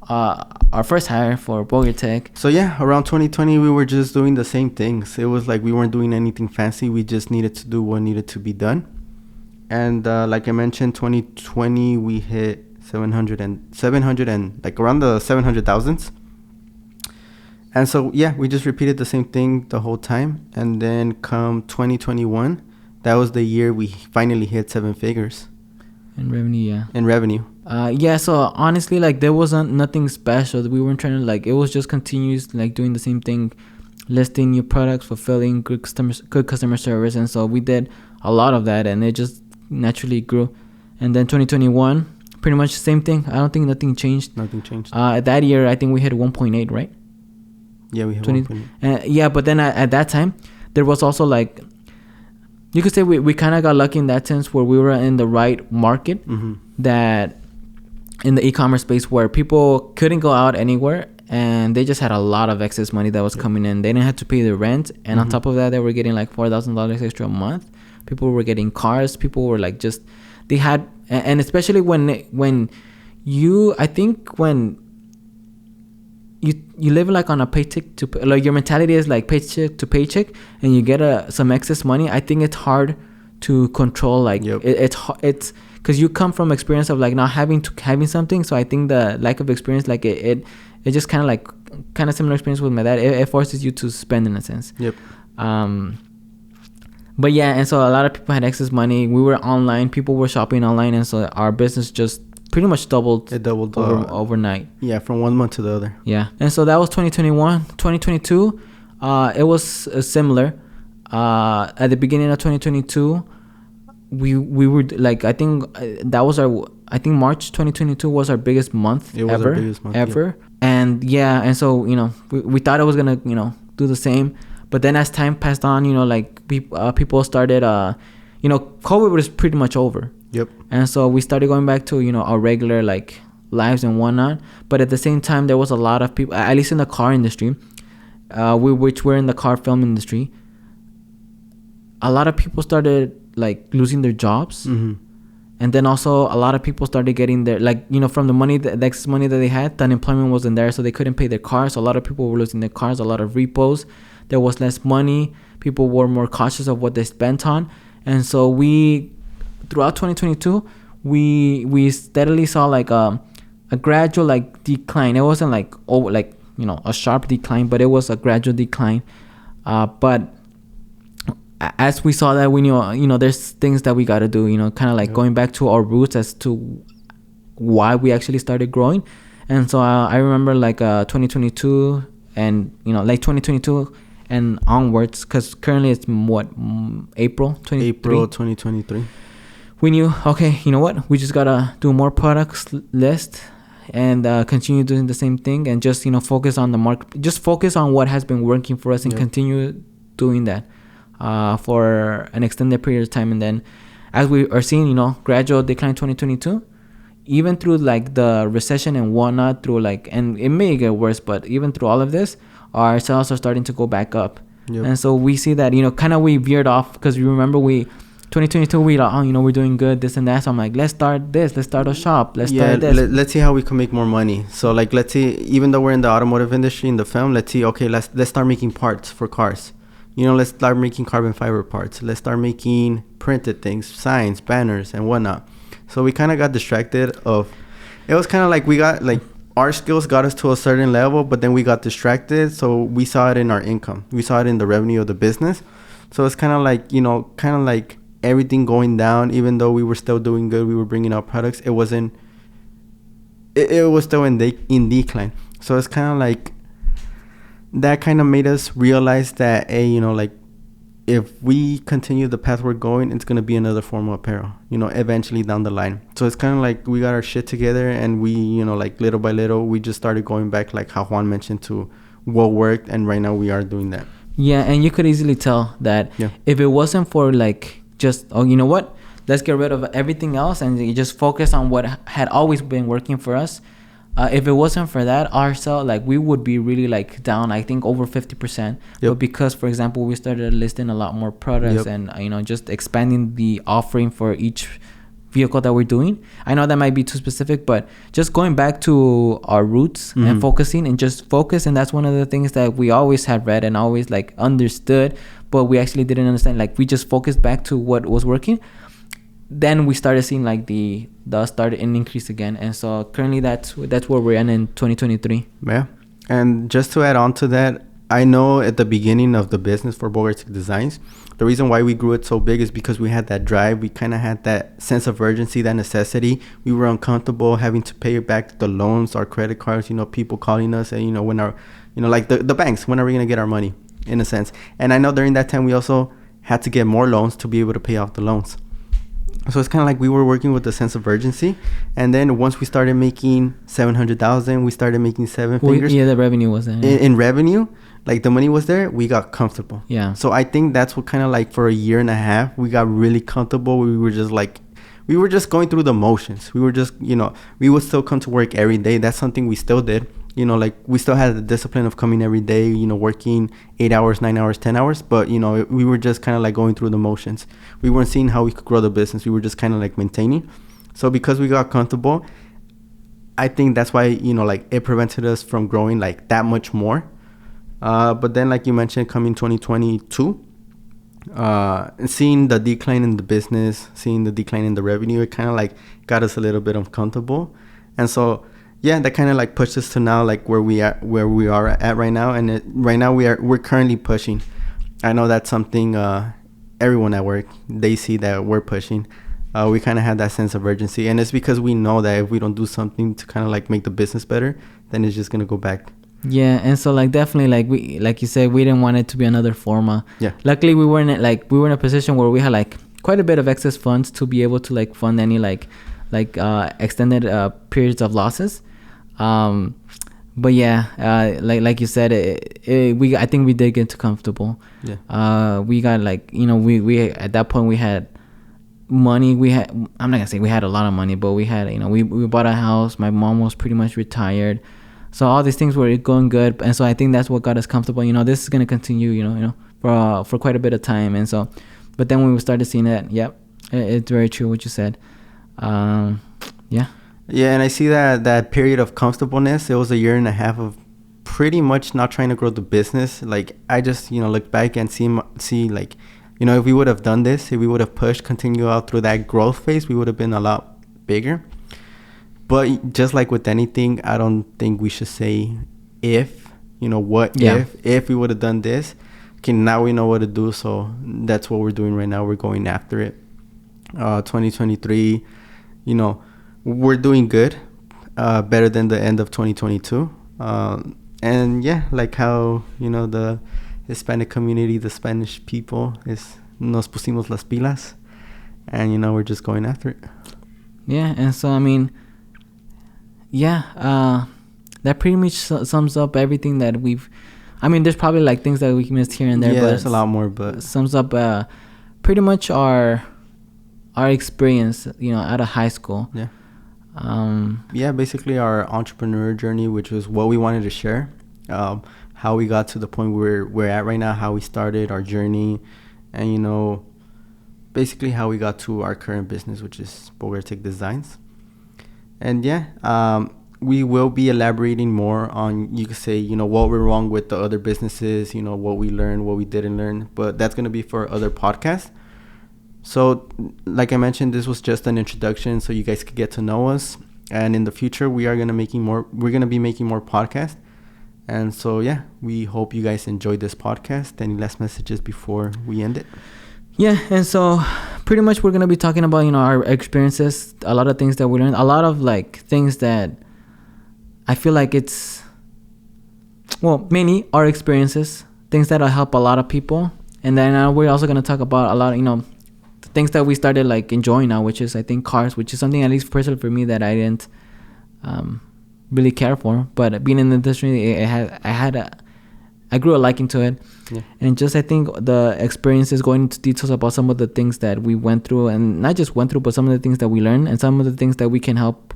our first hire for Bogartech. So yeah, around 2020 we were just doing the same things. It was like we weren't doing anything fancy. We just needed to do what needed to be done. And like I mentioned, 2020 we hit 700 and like around the 700,000s. And so yeah, we just repeated the same thing the whole time. And then come 2021, that was the year we finally hit 7 figures in revenue. Yeah, in revenue. Yeah, so honestly, like, there wasn't nothing special. We weren't trying to, like, it was just continuous, like, doing the same thing, listing new products, fulfilling good customer service. And so we did a lot of that, and it just naturally grew. And then 2021, pretty much the same thing. I don't think nothing changed. That year, I think we hit 1.8, right? Yeah, we hit 1.8. Yeah, but then at that time, there was also, like, you could say we kind of got lucky in that sense, where we were in the right market, that in the e-commerce space, where people couldn't go out anywhere, and they just had a lot of excess money that was coming in. They didn't have to pay their rent, and on top of that, they were getting like $4,000 extra a month. People were getting cars. People were like, just, they had, and especially when you live like on a paycheck to, like, your mentality is like paycheck to paycheck, and you get some excess money. I think it's hard to control, like, it's because you come from experience of, like, not having something. So I think the lack of experience, like, it just kind of similar experience with my dad. It forces you to spend, in a sense. But yeah, and so a lot of people had excess money. We were online. People were shopping online, and so our business just pretty much doubled. It doubled overnight. Yeah, from 1 month to the other. Yeah, and so that was 2021. 2022, it was similar. At the beginning of 2022, we were like, I think March 2022 was our biggest month ever. Yeah. And yeah, and so we thought it was gonna do the same, but then as time passed on, like, people started COVID was pretty much over. Yep. And so we started going back to our regular, like, lives and whatnot. But at the same time, there was a lot of people, at least in the car industry, which were in the car film industry. A lot of people started, like, losing their jobs, and then also a lot of people started getting their, like, from the excess money that they had, the unemployment wasn't there, so they couldn't pay their cars. So a lot of people were losing their cars. A lot of repos. There was less money. People were more cautious of what they spent on, and so throughout 2022, we steadily saw, like, a gradual, like, decline. It wasn't like a sharp decline, but it was a gradual decline. But as we saw that, we knew there's things that we got to do, kind of like going back to our roots as to why we actually started growing. And so I remember, like, 2022 and like 2022 and onwards, because currently it's April 2023. We knew, okay, you know what, we just gotta do more products list and continue doing the same thing, and just focus on the market, just focus on what has been working for us, and continue doing that for an extended period of time. And then as we are seeing gradual decline 2022, even through, like, the recession and whatnot, through, like, and it may get worse, but even through all of this, our sales are starting to go back up. And so we see that kind of we veered off, because you remember 2022 we like, we're doing good, this and that. So I'm like, let's start a shop, let's start this. Let's see how we can make more money. So, like, let's see, even though we're in the automotive industry, in the film, let's see, okay, let's start making parts for cars. Let's start making carbon fiber parts. Let's start making printed things, signs, banners, and whatnot. So we kind of got distracted it was kind of like we got, like, our skills got us to a certain level, but then we got distracted. So we saw it in our income. We saw it in the revenue of the business. So it's kind of like, everything going down. Even though we were still doing good, we were bringing out products, it was still in decline. So it's kind of like that kind of made us realize that, hey, like, if we continue the path we're going, it's going to be another form of apparel, eventually down the line. So it's kind of like we got our shit together, and we, like, little by little, we just started going back, like how Juan mentioned, to what worked. And right now we are doing that. Yeah. And you could easily tell that if it wasn't for, like, just, you know what, let's get rid of everything else and you just focus on what had always been working for us. If it wasn't for that, our sale, like, we would be really, like, down, I think, over 50%. But because, for example, we started listing a lot more products and, just expanding the offering for each vehicle that we're doing. I know that might be too specific, but just going back to our roots and focusing and just focus. And that's one of the things that we always had read and always, like, understood, but we actually didn't understand. Like, we just focused back to what was working. then we started seeing like the started an increase again, and so currently that's where we're at in 2023. Yeah, and just to add on to that, I know at the beginning of the business for Bogartic Designs, the reason why we grew it so big is because we had that drive. We kind of had that sense of urgency, that necessity. We were uncomfortable having to pay back the loans, our credit cards, people calling us and, when our, like the banks, when are we going to get our money, in a sense. And I know during that time, we also had to get more loans to be able to pay off the loans. So it's kind of like we were working with a sense of urgency. And then once we started making 700,000, we started making seven figures. Yeah, the revenue was there. In revenue, like the money was there, we got comfortable. Yeah. So I think that's what kind of like for a year and a half, we got really comfortable. We were just going through the motions. We were just, we would still come to work every day. That's something we still did. Like we still had the discipline of coming every day, working 8 hours, 9 hours, 10 hours. But, we were just kind of like going through the motions. We weren't seeing how we could grow the business. We were just kind of like maintaining. So because we got comfortable, I think that's why, like it prevented us from growing like that much more. But then, like you mentioned, coming 2022, seeing the decline in the business, seeing the decline in the revenue, it kind of like got us a little bit uncomfortable. And so, yeah, that kind of like pushed us to now like where we are at right now. And right now we're currently pushing. I know that's something everyone at work, they see that we're pushing. We kind of have that sense of urgency, and it's because we know that if we don't do something to kind of like make the business better, then it's just gonna go back. Yeah, and so like definitely like you said, we didn't want it to be another Forma. Yeah. Luckily, we were in a position where we had like quite a bit of excess funds to be able to like fund any like extended periods of losses. But yeah, like you said, I think we did get too comfortable. Yeah. We got like we at that point we had money. I'm not gonna say we had a lot of money, but we had we bought a house. My mom was pretty much retired. So all these things were going good, and so I think that's what got us comfortable. This is gonna continue, for quite a bit of time, and so, but then when we started seeing it, yep, it's very true what you said. Yeah. Yeah, and I see that period of comfortableness. It was a year and a half of pretty much not trying to grow the business. Like I just look back and see like, if we would have done this, if we would have continue out through that growth phase, we would have been a lot bigger. But just like with anything, I don't think we should say if, if we would have done this. Okay, now we know what to do. So that's what we're doing right now. We're going after it. 2023, we're doing good, better than the end of 2022. And yeah, like how, the Hispanic community, the Spanish people, nos pusimos las pilas. And, we're just going after it. Yeah, and so, I mean... Yeah, that pretty much sums up everything that we've... I mean, there's probably like things that we missed here and there. Yeah, but there's a lot more, but... Sums up pretty much our experience, out of high school. Yeah. Yeah, basically our entrepreneur journey, which was what we wanted to share. How we got to the point where we're at right now, how we started our journey, and, basically how we got to our current business, which is Bogartic Designs. And yeah, we will be elaborating more on, you could say, what we're wrong with the other businesses, what we learned, what we didn't learn. But that's going to be for other podcasts. So like I mentioned, this was just an introduction so you guys could get to know us. And in the future, we're going to be making more podcasts. And so, yeah, we hope you guys enjoyed this podcast. Any last messages before we end it? Yeah, and so pretty much we're going to be talking about, our experiences, a lot of things that we learned, a lot of like things that I feel like many are experiences, things that'll help a lot of people. And then we're also going to talk about a lot of, the things that we started like enjoying now, which is I think cars, which is something at least personally for me that I didn't really care for. But being in the industry, I grew a liking to it. Yeah. And just I think the experiences, going into details about some of the things that we went through, and not just went through, but some of the things that we learned and some of the things that we can help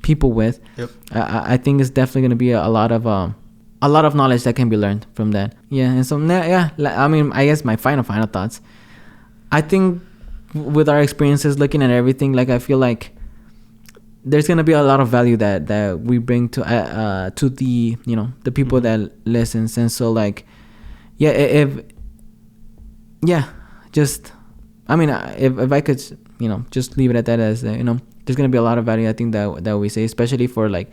people with. Yep. I think it's definitely going to be a lot of knowledge that can be learned from that. Yeah. And so I mean, I guess my final thoughts. I think with our experiences, looking at everything, like I feel like there's gonna be a lot of value that we bring to the the people that listens. And so like, just I mean, if I could, just leave it at that, as there's gonna be a lot of value, I think, that we say, especially for like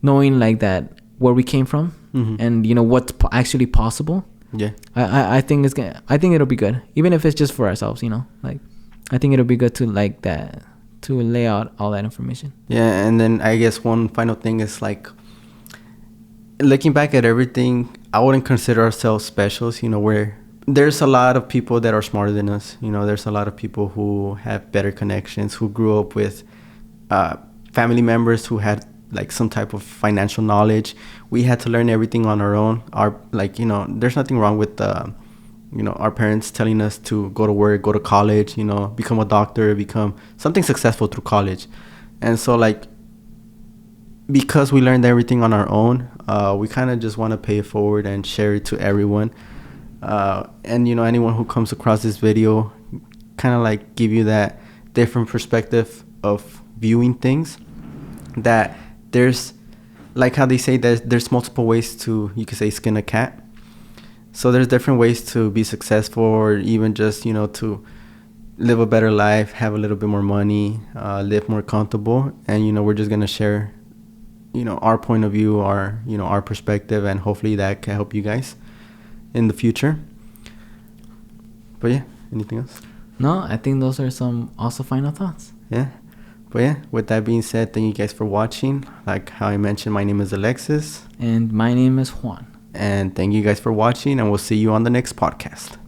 knowing like that where we came from, and what's actually possible. Yeah. I think I think it'll be good, even if it's just for ourselves. Like I think it'll be good to like that, to lay out all that information. Yeah, and then I guess one final thing is like, looking back at everything, I wouldn't consider ourselves specials. Where there's a lot of people that are smarter than us. There's a lot of people who have better connections, who grew up with family members who had like some type of financial knowledge. We had to learn everything on our own. There's nothing wrong with our parents telling us to go to work, go to college, become a doctor, become something successful through college. And so like, because we learned everything on our own, we kind of just want to pay it forward and share it to everyone. And anyone who comes across this video, kind of like give you that different perspective of viewing things, that there's, like how they say that there's multiple ways to, you could say, skin a cat. So there's different ways to be successful, or even just to live a better life, have a little bit more money, live more comfortable. And we're just gonna share our point of view, our perspective, and hopefully that can help you guys in the future. But yeah, anything else? No, I think those are some also final thoughts. Yeah. But yeah, with that being said, thank you guys for watching. Like how I mentioned, my name is Alexis. And my name is Juan. And thank you guys for watching, and we'll see you on the next podcast.